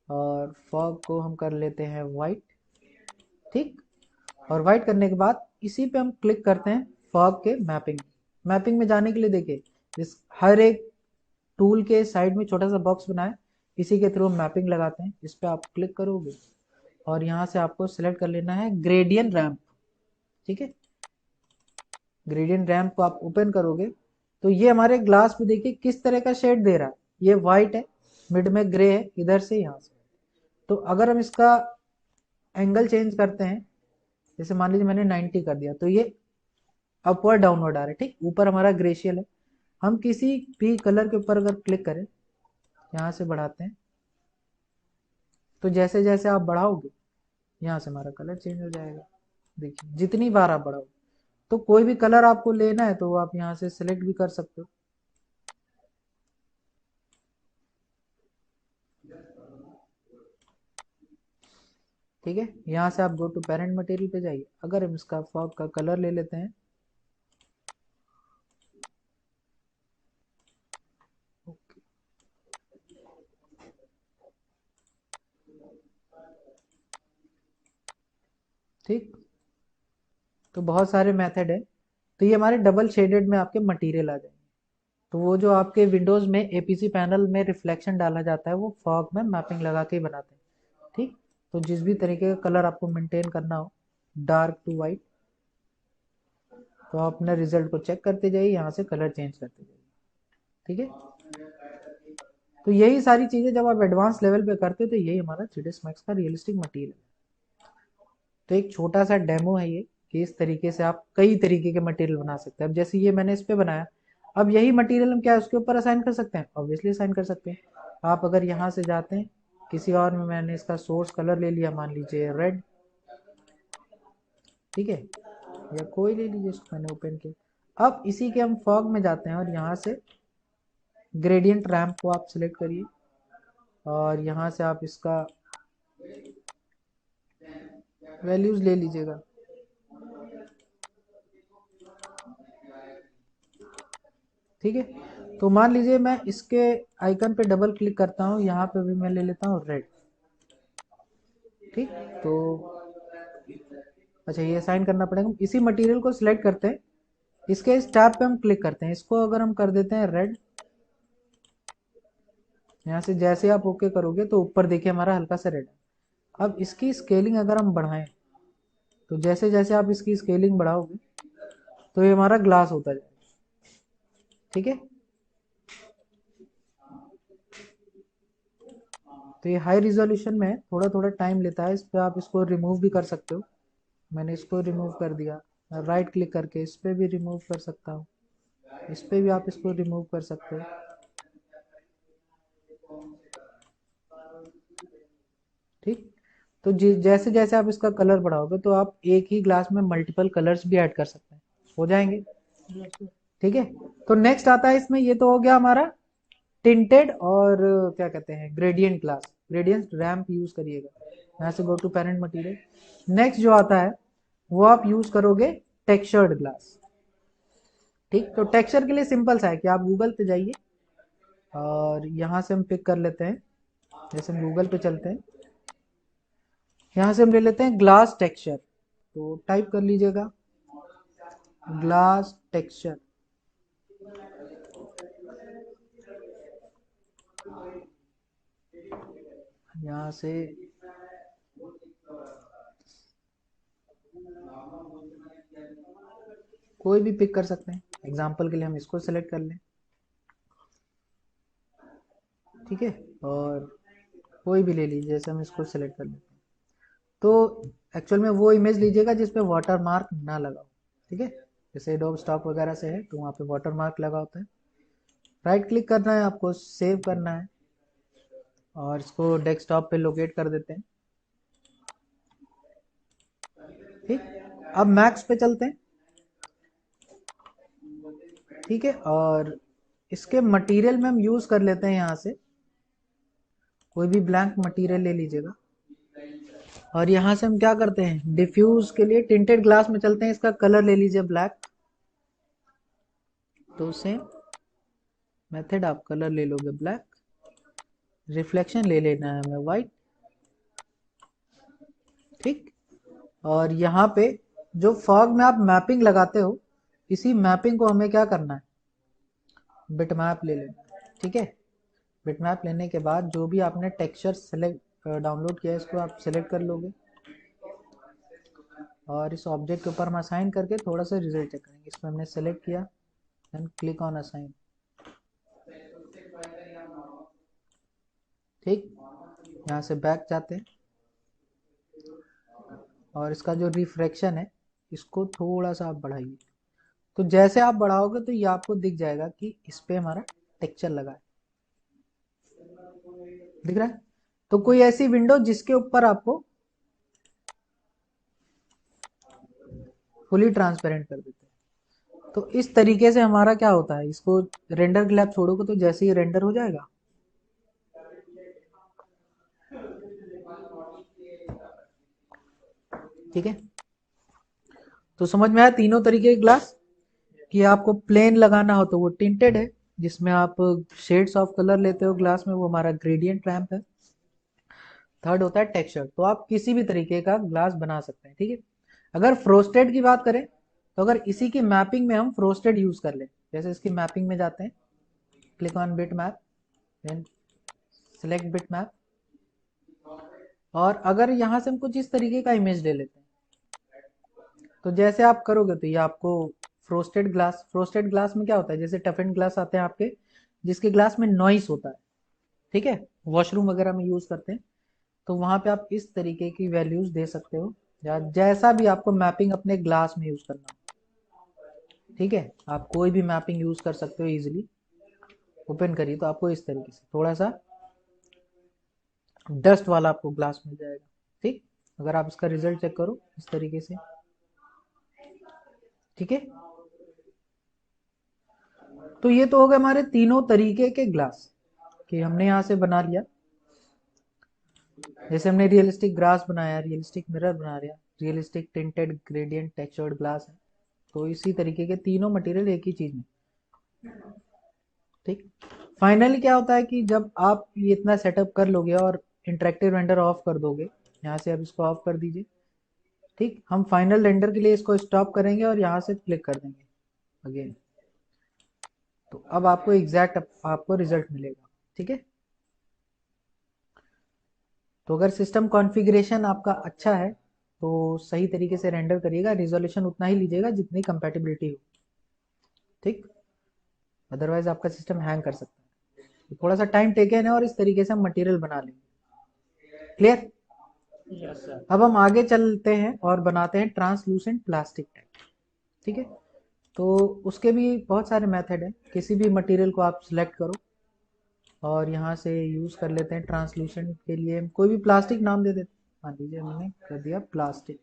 और फॉग को हम कर लेते हैं वाइट। ठीक, और वाइट करने के बाद इसी पे हम क्लिक करते हैं फॉग के मैपिंग। मैपिंग में जाने के लिए देखिए इस हर एक टूल के साइड में छोटा सा बॉक्स बनाए, इसी के थ्रू मैपिंग लगाते हैं। इस पे आप क्लिक करोगे और यहाँ से आपको सिलेक्ट कर लेना है ग्रेडियंट रैंप। ठीक है, ग्रेडियंट रैंप को आप ओपन करोगे तो ये हमारे ग्लास पे देखिए किस तरह का शेड दे रहा है। ये व्हाइट है, मिड में ग्रे है, इधर से यहाँ से। तो अगर हम इसका एंगल चेंज करते हैं, जैसे मान लीजिए मैंने 90 कर दिया, तो ये अपवर्ड डाउनवर्ड आ रहा है। ठीक, ऊपर हमारा ग्रेशियल है। हम किसी भी कलर के ऊपर अगर क्लिक करें, यहाँ से बढ़ाते हैं, तो जैसे जैसे आप बढ़ाओगे यहाँ से हमारा कलर चेंज हो जाएगा। देखिए जितनी बार आप बढ़ाओ, तो कोई भी कलर आपको लेना है तो आप यहाँ से सिलेक्ट भी कर सकते हो। ठीक है, यहाँ से आप गो टू पेरेंट मटेरियल पे जाइए। अगर हम इसका फॉग का कलर ले लेते हैं, ठीक, तो बहुत सारे मेथड है। तो ये हमारे डबल शेडेड में आपके मटेरियल आ जाएंगे। तो वो जो आपके विंडोज में एपीसी पैनल में रिफ्लेक्शन डाला जाता है वो फॉग में मैपिंग लगा के ही बनाते हैं। ठीक, तो जिस भी तरीके का कलर आपको मेंटेन करना हो, डार्क टू वाइट, तो आप अपने रिजल्ट को चेक करते जाइए, यहाँ से कलर चेंज करते जाइए। ठीक है। तो यही सारी चीजें जब आप एडवांस लेवल पे करते हो तो यही हमारा 3ds Max का रियलिस्टिक मटेरियल है। तो एक छोटा सा डेमो है ये कि इस तरीके से आप कई तरीके के मटेरियल बना सकते हैं। अब जैसे ये मैंने इस पे बनाया, अब यही मटेरियल हम क्या उसके ऊपर असाइन कर सकते हैं, ऑब्वियसली असाइन कर सकते हैं। आप अगर यहाँ से जाते हैं किसी और में, मैंने इसका सोर्स कलर ले लिया, मान लीजिए रेड, ठीक है, या कोई ले लीजिए, इसको मैंने ओपन किया। अब इसी के हम फॉग में जाते हैं और यहाँ से ग्रेडियंट रैम्प को आप सिलेक्ट करिए और यहाँ से आप इसका वैल्यूज ले लीजिएगा। ठीक है, तो मान लीजिए मैं इसके आइकन पे डबल क्लिक करता हूँ, यहाँ पे भी मैं ले लेता हूँ रेड। ठीक, तो अच्छा ये साइन करना पड़ेगा। इसी मटेरियल को सिलेक्ट करते हैं, इसके इस टैब पे हम क्लिक करते हैं, इसको अगर हम कर देते हैं रेड, यहाँ से जैसे आप ओके करोगे तो ऊपर देखिए हमारा हल्का सा रेड है। अब इसकी स्केलिंग अगर हम बढ़ाएं, तो जैसे जैसे आप इसकी स्केलिंग बढ़ाओगे तो ये हमारा ग्लास होता जाएगा। ठीक है, तो ये हाई रिजोल्यूशन में थोड़ा थोड़ा टाइम लेता है, इस पर आप इसको रिमूव भी कर सकते हो। मैंने इसको रिमूव कर दिया, राइट क्लिक करके इस पर भी रिमूव कर सकता हूँ, इस पर भी आप इसको रिमूव कर सकते हो। ठीक, तो जैसे जैसे आप इसका कलर बढ़ाओगे तो आप एक ही ग्लास में मल्टीपल कलर्स भी ऐड कर सकते हैं, हो जाएंगे। ठीक है, तो नेक्स्ट आता है इसमें, ये तो हो गया हमारा टिंटेड और क्या कहते हैं gradient glass, gradient ramp use करिएगा। यहाँ से go to parent material. Next जो आता है वो आप यूज करोगे टेक्सचर्ड ग्लास। ठीक, तो टेक्सचर के लिए सिंपल सा है कि आप गूगल पे जाइए और यहाँ से हम पिक कर लेते हैं, जैसे हम गूगल पे चलते हैं, यहाँ से हम ले लेते हैं ग्लास टेक्सचर, तो टाइप कर लीजिएगा ग्लास टेक्सचर। यहाँ से कोई भी पिक कर सकते हैं, एग्जाम्पल के लिए हम इसको सेलेक्ट कर लें। ठीक है, और कोई भी ले लीजिए, जैसे हम इसको सेलेक्ट कर लेते हैं। तो एक्चुअल में वो इमेज लीजिएगा जिसपे वाटर मार्क ना लगा हो। ठीक है, जैसे एडोब स्टॉक वगैरह से है तो वहाँ पे वाटर मार्क लगा होता है। राइट क्लिक करना है, आपको सेव करना है और इसको डेस्कटॉप पे लोकेट कर देते हैं। ठीक, अब मैक्स पे चलते हैं। ठीक है, और इसके मटेरियल में हम यूज कर लेते हैं, यहाँ से कोई भी ब्लैंक मटेरियल ले लीजिएगा और यहाँ से हम क्या करते हैं, डिफ्यूज के लिए टिंटेड ग्लास में चलते हैं, इसका कलर ले लीजिए ब्लैक। तो सेम मेथड, आप कलर ले लोगे ब्लैक, रिफ्लेक्शन ले लेना है हमें वाइट। ठीक, और यहाँ पे जो फॉग में आप मैपिंग लगाते हो, इसी मैपिंग को हमें क्या करना है, बिटमैप ले लेना। ठीक है, बिटमैप लेने के बाद जो भी आपने टेक्सचर सेलेक्ट डाउनलोड किया है इसको आप सेलेक्ट कर लोगे और इस ऑब्जेक्ट के ऊपर हम असाइन करके थोड़ा सा रिजल्ट चेक करेंगे। इसमें हमने सेलेक्ट किया, देन क्लिक ऑन असाइन। ठीक, यहाँ से बैक जाते हैं और इसका जो रिफ्रैक्शन है इसको थोड़ा सा आप बढ़ाइए। तो जैसे आप बढ़ाओगे तो ये आपको दिख जाएगा कि इस पे हमारा टेक्सचर लगा है, दिख रहा है। तो कोई ऐसी विंडो जिसके ऊपर आपको फुली ट्रांसपेरेंट कर देते हैं, तो इस तरीके से हमारा क्या होता है, इसको रेंडर के लिए आप छोड़ोगे तो जैसे ही रेंडर हो जाएगा। ठीक है, तो समझ में आया तीनों तरीके के ग्लास, कि आपको प्लेन लगाना हो तो वो टिंटेड है जिसमें आप शेड्स ऑफ कलर लेते हो ग्लास में, वो हमारा ग्रेडियंट रैम्प है। थर्ड होता है टेक्सचर, तो आप किसी भी तरीके का ग्लास बना सकते हैं। ठीक है, अगर फ्रोस्टेड की बात करें तो अगर इसी की मैपिंग में हम फ्रोस्टेड यूज कर लें, जैसे इसकी मैपिंग में जाते हैं, click on bitmap, then select bitmap, और अगर यहाँ से हम कुछ इस तरीके का इमेज ले लेते हैं, तो जैसे आप करोगे तो ये आपको फ्रोस्टेड ग्लास में क्या होता है, जैसे टफेंड ग्लास आते हैं आपके, जिसके ग्लास में नॉइस होता है, ठीक है, वॉशरूम वगैरह में यूज करते हैं, तो वहां पे आप इस तरीके की वैल्यूज दे सकते हो, या जैसा भी आपको मैपिंग अपने ग्लास में यूज करना हो, ठीक है, आप कोई भी मैपिंग यूज कर सकते हो इजीली। ओपन करिए तो आपको इस तरीके से थोड़ा सा डस्ट वाला आपको ग्लास मिल जाएगा, ठीक। अगर आप इसका रिजल्ट चेक करो इस तरीके से, ठीक है। तो ये तो हो गए हमारे तीनों तरीके के ग्लास कि हमने यहां से बना लिया। जैसे हमने रियलिस्टिक ग्लास बनाया, रियलिस्टिक मिरर बना लिया, realistic tinted gradient textured glass है, तो इसी तरीके के तीनों मटेरियल एक ही चीज में, ठीक। फाइनली क्या होता है कि जब आप ये इतना सेटअप कर लोगे और इंटरेक्टिव रेंडर ऑफ कर दोगे, यहाँ से आप इसको ऑफ कर दीजिए, ठीक। हम फाइनल रेंडर के लिए इसको स्टॉप करेंगे और यहाँ से क्लिक कर देंगे अगेन, तो अब आपको एग्जैक्ट आपको रिजल्ट मिलेगा, ठीक है। तो अगर सिस्टम कॉन्फ़िगरेशन आपका अच्छा है तो सही तरीके से रेंडर करिएगा, रिजोल्यूशन उतना ही लीजिएगा जितनी कंपैटिबिलिटी हो, ठीक। अदरवाइज आपका सिस्टम हैंग कर सकता है। तो थोड़ा सा टाइम टेकन है और इस तरीके से हम मटेरियल बना लेंगे, क्लियर। Yes sir. अब हम आगे चलते हैं और बनाते हैं ट्रांसलूसेंट प्लास्टिक टैग, ठीक है। तो उसके भी बहुत सारे मेथड हैं। किसी भी मटेरियल को आप सिलेक्ट करो और यहाँ से यूज़ कर लेते हैं ट्रांसलूसेंट के लिए, कोई भी प्लास्टिक नाम दे देते, मान लीजिए मैंने कर दिया प्लास्टिक,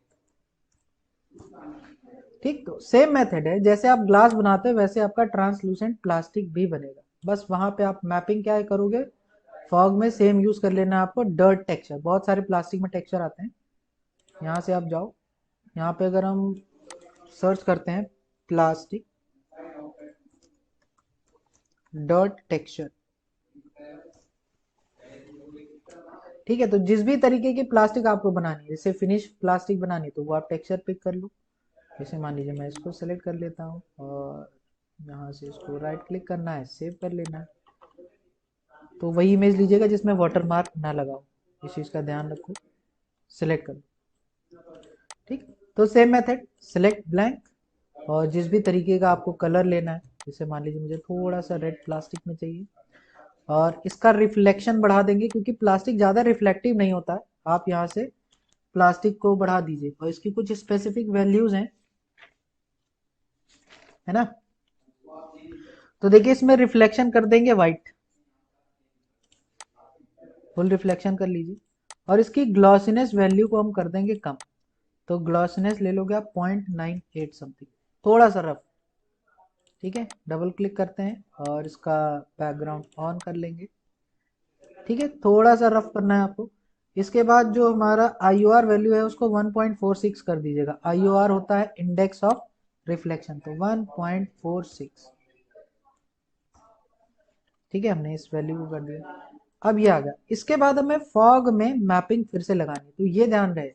ठीक। तो सेम मेथड है, जैसे आप ग्लास बनाते हो वैसे आपका ट्रांसलूसेंट प्लास्टिक भी बनेगा। बस वहां पे आप मैपिंग क्या करोगे, फॉग में सेम यूज कर लेना है आपको डर्ट टेक्सचर, बहुत सारे प्लास्टिक में टेक्सचर आते हैं। यहाँ से आप जाओ, यहाँ पे अगर हम सर्च करते हैं प्लास्टिक डर्ट टेक्सचर, ठीक है। तो जिस भी तरीके की प्लास्टिक आपको बनानी है, जैसे फिनिश प्लास्टिक बनानी है तो वो आप टेक्सचर पिक कर लो। जैसे मान लीजिए मैं इसको सेलेक्ट कर लेता हूँ और यहाँ से इसको राइट क्लिक करना है, सेव कर लेना है। तो वही इमेज लीजिएगा जिसमें वाटर मार्क ना लगाओ, इस चीज़ का ध्यान रखो, सिलेक्ट करो, ठीक। तो सेम मेथड, सिलेक्ट ब्लैंक और जिस भी तरीके का आपको कलर लेना है, जैसे मान लीजिए मुझे थोड़ा सा रेड प्लास्टिक में चाहिए, और इसका रिफ्लेक्शन बढ़ा देंगे क्योंकि प्लास्टिक ज़्यादा रिफ्लेक्टिव नहीं होता है। आप यहाँ से प्लास्टिक को बढ़ा दीजिए और इसकी कुछ स्पेसिफिक वैल्यूज हैं, है ना। तो देखिए इसमें रिफ्लेक्शन कर देंगे वाइट, फुल रिफ्लेक्शन कर लीजिए, और इसकी ग्लॉसीनेस वैल्यू को हम कर देंगे कम। तो ग्लॉसीनेस ले लोगे आप 0.98 समथिंग, थोड़ा सा रफ, ठीक है। डबल क्लिक करते हैं और इसका बैकग्राउंड ऑन कर लेंगे, ठीक है। थोड़ा सा रफ करना है आपको। इसके बाद जो हमारा IOR वैल्यू है उसको 1.46 कर दीजिएगा। IOR होता है इंडेक्स ऑफ रिफ्लेक्शन, तो 1.46, ठीक है। हमने इस वैल्यू को कर दिया। अब ये आ गया, इसके बाद हमें फॉग में मैपिंग फिर से लगानी, तो ये ध्यान रहे,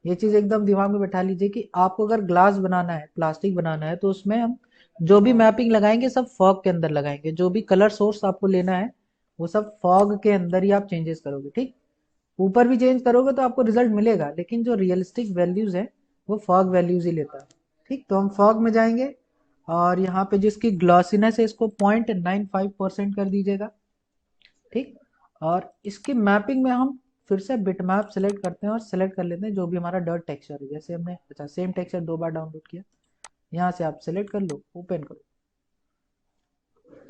ये चीज एकदम दिमाग में बैठा लीजिए कि आपको अगर ग्लास बनाना है, प्लास्टिक बनाना है, तो उसमें हम जो भी मैपिंग लगाएंगे सब फॉग के अंदर लगाएंगे। जो भी कलर सोर्स आपको लेना है वो सब फॉग के अंदर ही आप चेंजेस करोगे, ठीक। ऊपर भी चेंज करोगे तो आपको रिजल्ट मिलेगा, लेकिन जो रियलिस्टिक वैल्यूज है वो फॉग वैल्यूज ही लेता है, ठीक। तो हम फॉग में जाएंगे और यहाँ पे जिसकी ग्लॉसीनेस है इसको 0.95% कर दीजिएगा, ठीक। और इसकी मैपिंग में हम फिर से बिट मैप सेलेक्ट करते हैं और सेलेक्ट कर लेते हैं जो भी हमारा डर्ट टेक्सचर है। जैसे हमने अच्छा सेम टेक्सचर 2 बार डाउनलोड किया, यहाँ से आप सेलेक्ट कर लो, ओपन करो।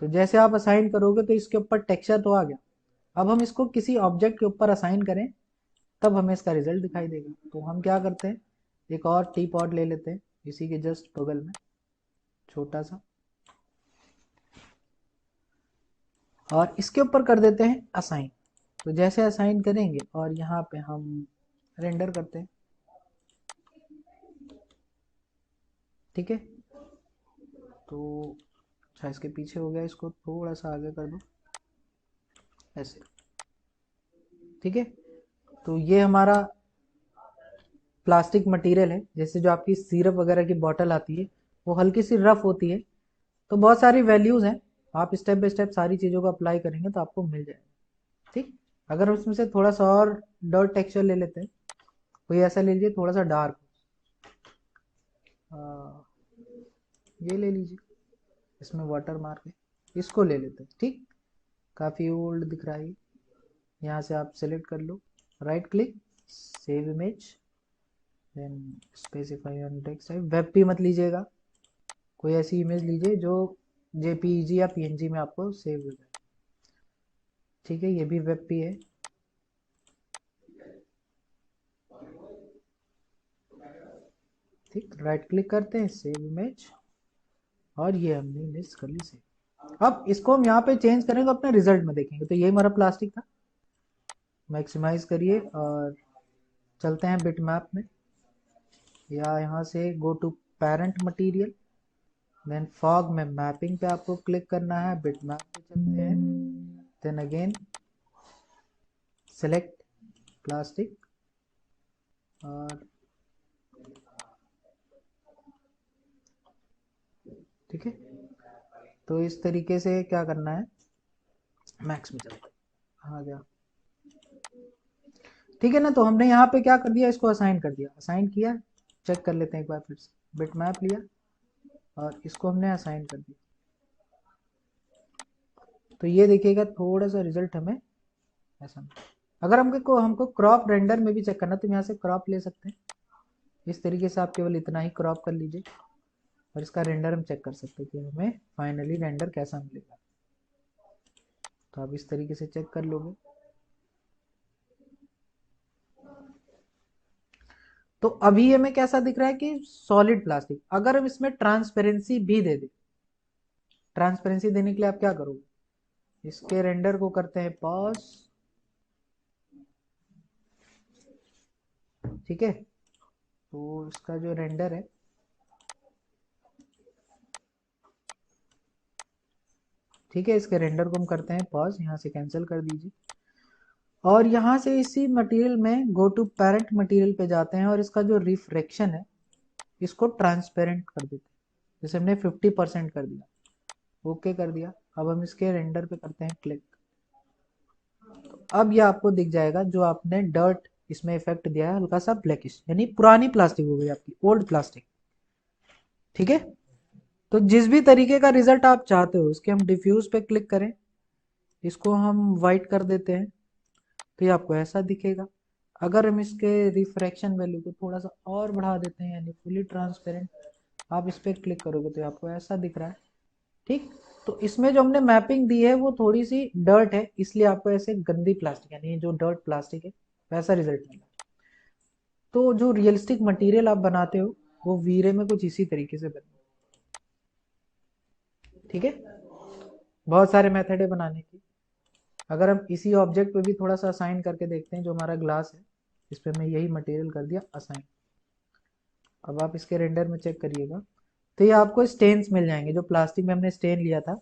तो जैसे आप असाइन करोगे तो इसके ऊपर टेक्सचर तो आ गया। अब हम इसको किसी ऑब्जेक्ट के ऊपर असाइन करें तब हमें इसका रिजल्ट दिखाई देगा। तो हम क्या करते हैं, एक और टी पॉट ले लेते हैं इसी के जस्ट बगल में, छोटा सा, और इसके ऊपर कर देते हैं असाइन। तो जैसे असाइन करेंगे और यहाँ पे हम रेंडर करते हैं, ठीक है। तो अच्छा इसके पीछे हो गया, इसको थोड़ा सा आगे कर दो ऐसे, ठीक है। तो ये हमारा प्लास्टिक मटेरियल है। जैसे जो आपकी सिरप वगैरह की बॉटल आती है वो हल्की सी रफ होती है, तो बहुत सारी वैल्यूज हैं, आप स्टेप बाय स्टेप सारी चीज़ों को अप्लाई करेंगे तो आपको मिल जाएगा, ठीक। अगर हम इसमें से थोड़ा सा और डर्ट टेक्सचर ले लेते हैं, कोई ऐसा ले लीजिए थोड़ा सा डार्क, ये ले लीजिए, इसमें वाटर मार्क है, इसको ले लेते हैं, ठीक। काफ़ी ओल्ड दिख रहा है। यहाँ से आप सेलेक्ट कर लो, right click, save image, then specify on text type. Web पे मत लीजिएगा, कोई ऐसी इमेज लीजिए जो जेपीईजी या पीएनजी में आपको सेव हो जाए। ठीक है, ये भी वेब पे है। ठीक, राइट क्लिक करते हैं, सेव इमेज, और ये हमने इमेज कर ली सेव। अब इसको हम यहाँ पे चेंज करेंगे, अपने रिजल्ट में देखेंगे। तो यही हमारा प्लास्टिक था। मैक्सिमाइज करिए और चलते हैं बिट मैप में, या यहाँ से go to parent material, then fog में मैपिंग पे आपको क्लिक करना है, बिट मैप पे चलते हैं, देन अगेन सेलेक्ट प्लास्टिक, और ठीक है, तो इस तरीके से क्या करना है, मैक्स में चलते हैं, आ गया। ठीक है ना, तो हमने यहाँ पे क्या कर दिया, इसको असाइन कर दिया, असाइन किया, चेक कर लेते हैं एक बार फिर से। बिट मैप लिया और इसको हमने असाइन कर दिया, तो ये देखिएगा थोड़ा सा रिजल्ट हमें ऐसा। अगर हमको क्रॉप रेंडर में भी चेक करना, तो यहाँ से क्रॉप ले सकते हैं। इस तरीके से आप केवल इतना ही क्रॉप कर लीजिए और इसका रेंडर हम चेक कर सकते हैं कि हमें फाइनली रेंडर कैसा मिलेगा। तो आप इस तरीके से चेक कर लोगे। तो अभी हमें कैसा दिख रहा है कि सॉलिड प्लास्टिक। अगर हम इसमें ट्रांसपेरेंसी भी दे दें, ट्रांसपेरेंसी देने के लिए आप क्या करोगे, इसके रेंडर को करते हैं पॉज। ठीक है, तो इसका जो रेंडर है, ठीक है, इसके रेंडर को हम करते हैं पॉज, यहाँ से कैंसिल कर दीजिए, और यहाँ से इसी मटेरियल में गो टू पेरेंट मटेरियल पे जाते हैं, और इसका जो रिफ्रैक्शन है इसको ट्रांसपेरेंट कर देते हैं। जैसे हमने 50% कर दिया, ओके कर दिया। अब हम इसके रेंडर पे करते हैं क्लिक, तो अब ये आपको दिख जाएगा जो आपने डर्ट इसमें इफेक्ट दिया है, हल्का सा ब्लैकिश, यानी पुरानी प्लास्टिक हो गई आपकी, ओल्ड प्लास्टिक। ठीक है, तो जिस भी तरीके का रिजल्ट आप चाहते हो, इसके हम डिफ्यूज पे क्लिक करें, इसको हम वाइट कर देते हैं, तो ये आपको ऐसा दिखेगा। अगर हम इसके रिफ्रैक्शन वैल्यू को थोड़ा सा और बढ़ा देते हैं, यानी फुली ट्रांसपेरेंट, आप इस पर क्लिक करोगे तो आपको ऐसा दिख रहा है। ठीक, तो इसमें जो हमने मैपिंग दी है वो थोड़ी सी डर्ट है, इसलिए आपको ऐसे गंदी प्लास्टिक, यानी जो डर्ट प्लास्टिक है वैसा रिजल्ट मिला। तो जो रियलिस्टिक मटेरियल आप बनाते हो वो वीरे में कुछ इसी तरीके से बने। ठीक है, बहुत सारे मेथड है बनाने की। अगर हम इसी ऑब्जेक्ट पे भी थोड़ा सा असाइन करके देखते हैं, जो हमारा ग्लास है इस पे मैं यही मटेरियल कर दिया असाइन। अब आप इसके रेंडर में चेक करिएगा, तो ये आपको स्टेन्स मिल जाएंगे। जो प्लास्टिक में हमने स्टेन लिया था,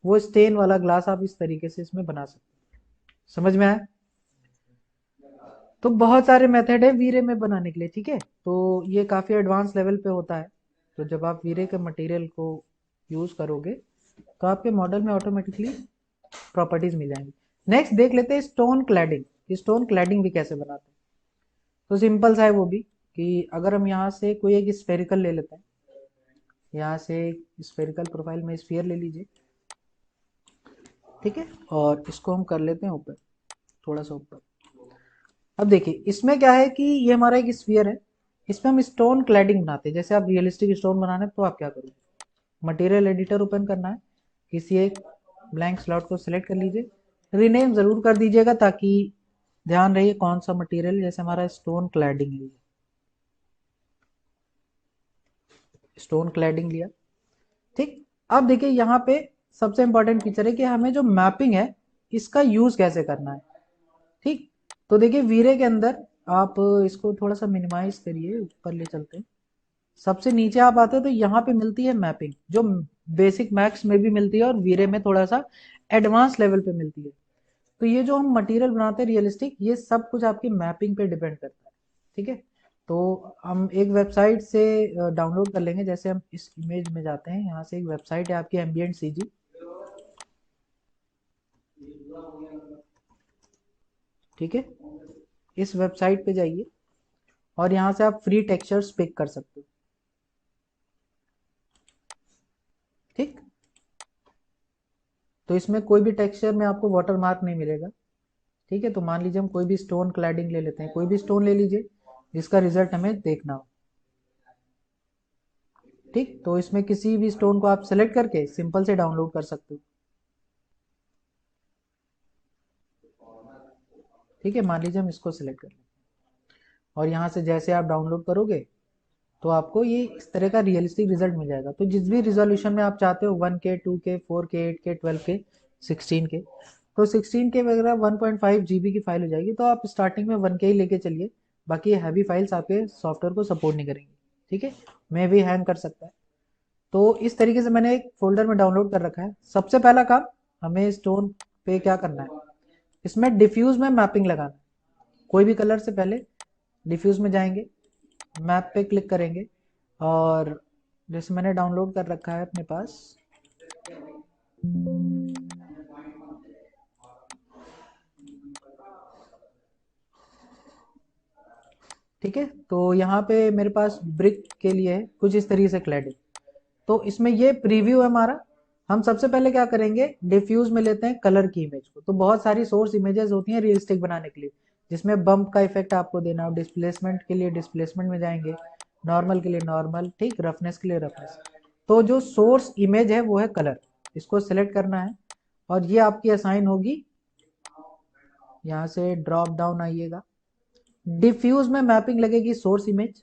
वो स्टेन वाला ग्लास आप इस तरीके से इसमें बना सकते हैं। समझ में आया? तो बहुत सारे मेथड है वीरे में बनाने के लिए। ठीक है, तो ये काफ़ी एडवांस लेवल पे होता है। तो जब आप वीरे के मटेरियल को यूज़ करोगे तो आपके मॉडल में ऑटोमेटिकली प्रॉपर्टीज मिल जाएंगी। नेक्स्ट देख लेते हैं स्टोन क्लैडिंग। स्टोन क्लैडिंग भी कैसे बनाते हैं। तो सिंपल सा है वो भी, कि अगर हम यहाँ से कोई एक स्फेरिकल ले लेते हैं, यहाँ से स्फेरिकल प्रोफाइल में स्फीयर ले लीजिए। ठीक है, और इसको हम कर लेते हैं ऊपर, थोड़ा सा ऊपर। अब देखिए इसमें क्या है कि ये हमारा एक स्फीयर है, इसमें हम स्टोन क्लैडिंग बनाते हैं। जैसे आप रियलिस्टिक स्टोन बनाना है तो आप क्या करोगे, मटेरियल एडिटर ओपन करना है, किसी एक ब्लैंक स्लॉट को सिलेक्ट कर लीजिए, रीनेम जरूर कर दीजिएगा ताकि ध्यान रहिए कौन सा मटेरियल। जैसे हमारा स्टोन क्लैडिंग है, स्टोन क्लैडिंग लिया। ठीक, अब देखिए यहाँ पे सबसे इंपॉर्टेंट फीचर है कि हमें जो मैपिंग है इसका यूज कैसे करना है। ठीक, तो देखिए वीरे के अंदर आप इसको थोड़ा सा मिनिमाइज करिए, ऊपर ले चलते हैं। सबसे नीचे आप आते हो तो यहाँ पे मिलती है मैपिंग, जो बेसिक मैक्स में भी मिलती है और वीरे में थोड़ा सा एडवांस लेवल पे मिलती है। तो ये जो हम मटेरियल बनाते हैं रियलिस्टिक, ये सब कुछ आपकी मैपिंग पे डिपेंड करता है। ठीक है, तो हम एक वेबसाइट से डाउनलोड कर लेंगे। जैसे हम इस इमेज में जाते हैं, यहाँ से एक वेबसाइट है आपकी एम्बिएंट सीजी। ठीक है, इस वेबसाइट पे जाइए और यहाँ से आप फ्री टेक्सचर्स पिक कर सकते हो। ठीक, तो इसमें कोई भी टेक्सचर में आपको वाटर मार्क नहीं मिलेगा। ठीक है, तो मान लीजिए हम कोई भी स्टोन क्लैडिंग ले लेते हैं, कोई भी स्टोन ले लीजिए जिसका रिजल्ट हमें देखना हो। ठीक, तो इसमें किसी भी स्टोन को आप सेलेक्ट करके सिंपल से डाउनलोड कर सकते हो। ठीक है, मान लीजिए हम इसको सिलेक्ट कर लें और यहाँ से जैसे आप डाउनलोड करोगे तो आपको ये इस तरह का रियलिस्टिक रिजल्ट मिल जाएगा। तो जिस भी रिजोल्यूशन में आप चाहते हो 1K 2K 4K 8K 12K 16K, तो 16K वगैरह 1.5 GB की फाइल हो जाएगी। तो आप स्टार्टिंग में 1K ही लेके चलिए, बाकी हैवी फाइल्स आपके सॉफ्टवेयर को सपोर्ट नहीं करेंगे। ठीक है, मे भी हैंग कर सकता है। तो इस तरीके से मैंने एक फोल्डर में डाउनलोड कर रखा है। सबसे पहला काम हमें स्टोन पे क्या करना है, इसमें डिफ्यूज में मैपिंग लगाना है। कोई भी कलर से पहले डिफ्यूज में जाएंगे, मैप पे क्लिक करेंगे और जैसे मैंने डाउनलोड कर रखा है अपने पास, ठीक है, तो यहाँ पे मेरे पास ब्रिक के लिए है कुछ इस तरीके से क्लैडिंग। तो इसमें ये प्रीव्यू है हमारा। हम सबसे पहले क्या करेंगे, डिफ्यूज में लेते हैं कलर की इमेज को। तो बहुत सारी सोर्स इमेजेस होती हैं रियलिस्टिक बनाने के लिए, जिसमें बम्प का इफेक्ट आपको देना हो। डिस्प्लेसमेंट के लिए डिस्प्लेसमेंट में जाएंगे, नॉर्मल के लिए नॉर्मल, ठीक, रफनेस के लिए रफनेस। तो जो सोर्स इमेज है वो है कलर, इसको सिलेक्ट करना है और ये आपकी असाइन होगी। यहाँ से ड्रॉप डाउन आइएगा, डिफ्यूज में मैपिंग लगेगी सोर्स इमेज।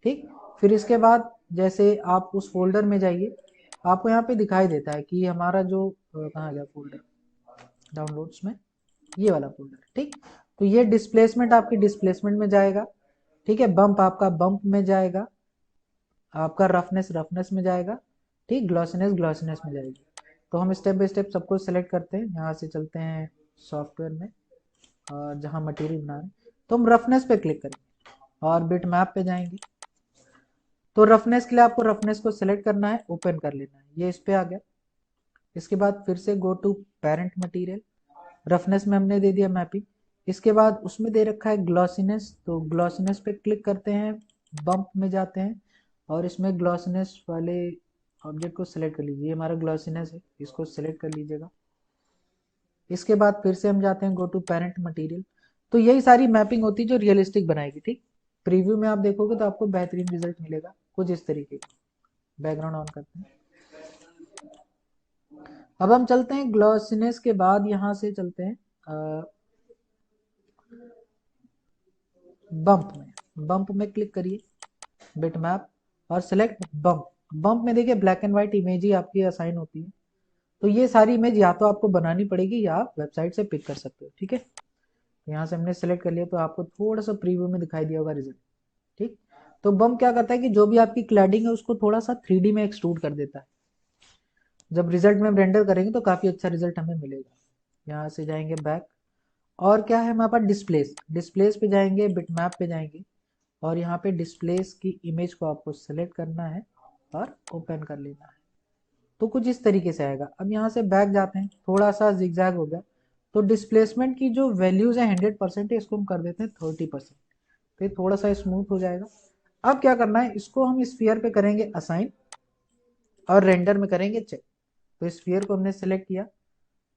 ठीक, फिर इसके बाद जैसे आप उस फोल्डर में जाइए, आपको यहाँ पे दिखाई देता है कि हमारा जो कहाँ गया फोल्डर, डाउनलोड्स में ये वाला फोल्डर। ठीक, तो ये डिस्प्लेसमेंट आपकी डिस्प्लेसमेंट में जाएगा। ठीक है, बम्प आपका बम्प में जाएगा, आपका रफनेस रफनेस में जाएगा, ठीक, ग्लॉसीनेस ग्लॉसीनेस में जाएगी। तो हम स्टेप बाय स्टेप सबको सेलेक्ट करते हैं। यहाँ से चलते हैं सॉफ्टवेयर में और जहाँ मटेरियल बना रहे हैं तो हम रफनेस पे क्लिक करेंगे और बिट मैप पे जाएंगे। तो रफनेस के लिए आपको रफनेस को सिलेक्ट करना है, ओपन कर लेना है, ये इस पे आ गया। इसके बाद फिर से go to parent material, roughness में हमने दे दिया मैपिंग। इसके बाद उसमें दे रखा है ग्लॉसीनेस, तो ग्लॉसीनेस पे क्लिक करते हैं, बम्प में जाते हैं और इसमें ग्लॉसीनेस वाले ऑब्जेक्ट को सिलेक्ट कर लीजिए। ये हमारा ग्लॉसीनेस है, इसको सिलेक्ट कर लीजिएगा। इसके बाद फिर से हम जाते हैं गो टू पेरेंट मटेरियल। तो यही सारी मैपिंग होती है जो रियलिस्टिक बनाएगी। ठीक, प्रीव्यू में आप देखोगे तो आपको बेहतरीन रिजल्ट मिलेगा कुछ इस तरीके का। बैकग्राउंड ऑन करते हैं। अब हम चलते हैं ग्लॉसीनेस के बाद यहाँ से चलते हैं बम्प में। बम्प में क्लिक करिए, बिट मैप और सिलेक्ट बम्प। बम्प में देखिए ब्लैक एंड व्हाइट इमेज ही आपकी असाइन होती है। तो ये सारी इमेज या तो आपको बनानी पड़ेगी या आप वेबसाइट से पिक कर सकते हो। ठीक है, तो यहाँ से हमने सेलेक्ट कर लिया तो आपको थोड़ा सा प्रीव्यू में दिखाई दिया होगा रिजल्ट। ठीक, तो बम्प क्या करता है कि जो भी आपकी क्लैडिंग है उसको थोड़ा सा 3D में एक्सट्रूड कर देता है। जब रिजल्ट में हम रेंडर करेंगे तो काफ़ी अच्छा रिजल्ट हमें मिलेगा। यहाँ से जाएंगे बैक और क्या है हमारे पास डिस्प्लेस, डिस्प्लेस पे जाएंगे, बिट मैप पे जाएंगे और यहाँ पे डिस्प्लेस की इमेज को आपको सेलेक्ट करना है और ओपन कर लेना है। तो कुछ इस तरीके से आएगा। अब यहाँ से बैक जाते हैं, थोड़ा सा जिगजैग हो गया, तो डिस्प्लेसमेंट की जो वैल्यूज है 100% है, इसको हम कर देते हैं 30%, फिर थोड़ा सा स्मूथ हो जाएगा। अब क्या करना है, इसको हम स्फीयर पे करेंगे असाइन और रेंडर में करेंगे चेक। तो स्फीयर को हमने सेलेक्ट किया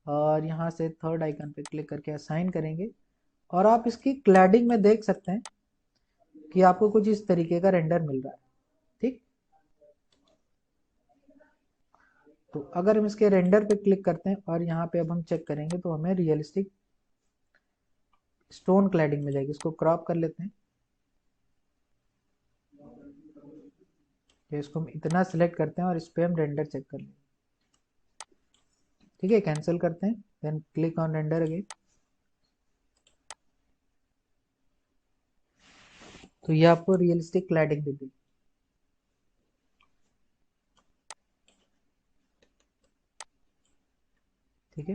और यहाँ से थर्ड आइकन पे क्लिक करके असाइन करेंगे और आप इसकी क्लैडिंग में देख सकते हैं कि आपको कुछ इस तरीके का रेंडर मिल रहा है। ठीक, तो अगर हम इसके रेंडर पे क्लिक करते हैं और यहाँ पे अब हम चेक करेंगे तो हमें रियलिस्टिक स्टोन क्लैडिंग में जाएगी। इसको क्रॉप कर लेते हैं, तो इसको हम इतना सिलेक्ट करते हैं और इस पे हम रेंडर चेक कर लेंगे। ठीक है, कैंसिल करते हैं, then click on render again. तो ये आपको रियलिस्टिक क्लैडिंग देगी। ठीक है,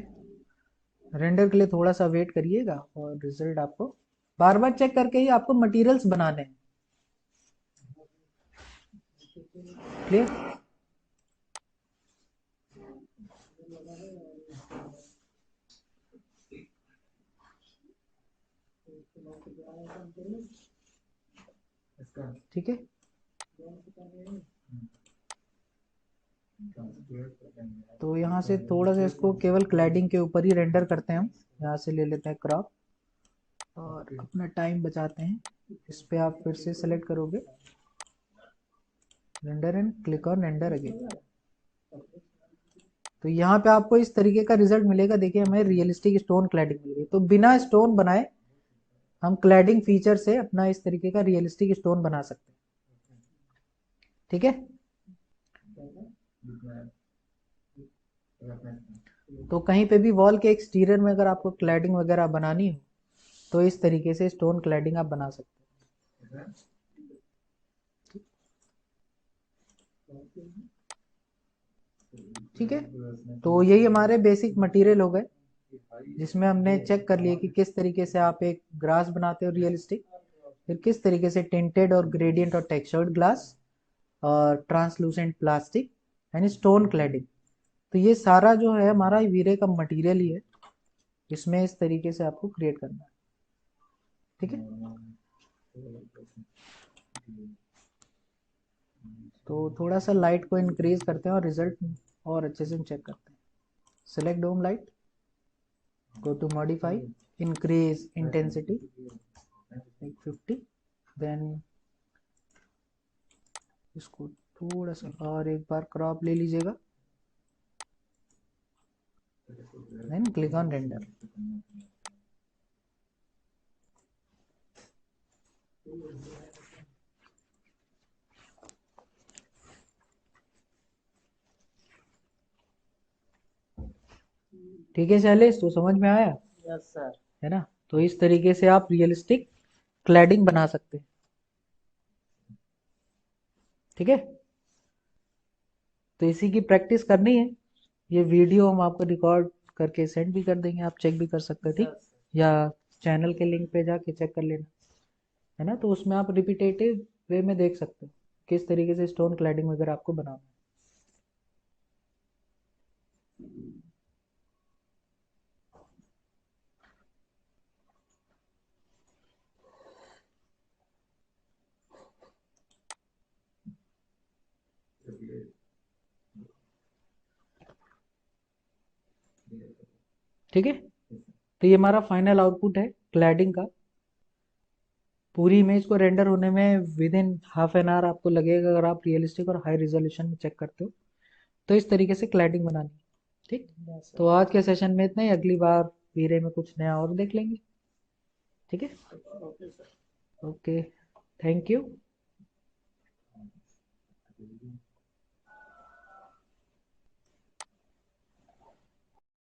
रेंडर के लिए थोड़ा सा वेट करिएगा और रिजल्ट आपको बार बार चेक करके ही आपको मटेरियल्स बनाने हैं। क्लियर? ठीक है, तो यहाँ से थोड़ा सा इसको केवल क्लैडिंग के ऊपर ही रेंडर करते हैं हम। यहाँ से ले लेते हैं क्रॉप और अपना टाइम बचाते हैं। इस पे आप फिर से सेलेक्ट करोगे render and click on render again. तो यहाँ पे आपको इस तरीके का रिजल्ट मिलेगा। देखिए हमें रियलिस्टिक स्टोन क्लैडिंग मिल गई। तो बिना स्टोन बनाए हम क्लैडिंग फीचर से अपना इस तरीके का रियलिस्टिक स्टोन बना सकते हैं। ठीक है, तो कहीं पे भी वॉल के एक्सटीरियर में अगर आपको क्लैडिंग वगैरह बनानी हो तो इस तरीके से स्टोन क्लैडिंग आप बना सकते हैं। ठीक है, तो यही हमारे बेसिक मटेरियल हो गए जिसमें हमने चेक कर लिया कि किस तरीके से आप एक ग्रास बनाते हो रियलिस्टिक, फिर किस तरीके से टिंटेड और ग्रेडियंट और टेक्सचर्ड ग्लास और ट्रांसलूसेंट प्लास्टिक यानी स्टोन क्लैडिंग। तो ये सारा जो है हमारा वीरे का मटेरियल ही है, इसमें इस तरीके से आपको क्रिएट करना है। ठीक है, तो थोड़ा सा लाइट को इंक्रीज करते हैं और रिजल्ट और अच्छे से चेक करते हैं। Select dome light, go to modify, increase intensity like 50, then इसको थोड़ा सा और एक बार क्रॉप ले लीजिएगा, देन क्लिक ऑन रेंडर। ठीक है शैलेश, तो समझ में आया? Yes sir. है ना, तो इस तरीके से आप रियलिस्टिक क्लैडिंग बना सकते हैं। ठीक है, तो इसी की प्रैक्टिस करनी है। ये वीडियो हम आपको रिकॉर्ड करके सेंड भी कर देंगे, आप चेक भी कर सकते हैं। ठीक, या चैनल के लिंक पे जाके चेक कर लेना, है ना। तो उसमें आप रिपीटेटिव वे में देख सकते हो किस तरीके से स्टोन क्लैडिंग वगैरह आपको बनाना है। ठीक है, तो ये हमारा फाइनल आउटपुट है क्लैडिंग का। पूरी इमेज को रेंडर होने में with in half an hour आपको लगेगा अगर आप रियलिस्टिक और हाई रिजोल्यूशन में चेक करते हो। तो इस तरीके से क्लैडिंग बनानी है। ठीक, तो आज के सेशन में इतना ही, अगली बार वीरे में कुछ नया और देख लेंगे। ठीक है, ओके, थैंक यू।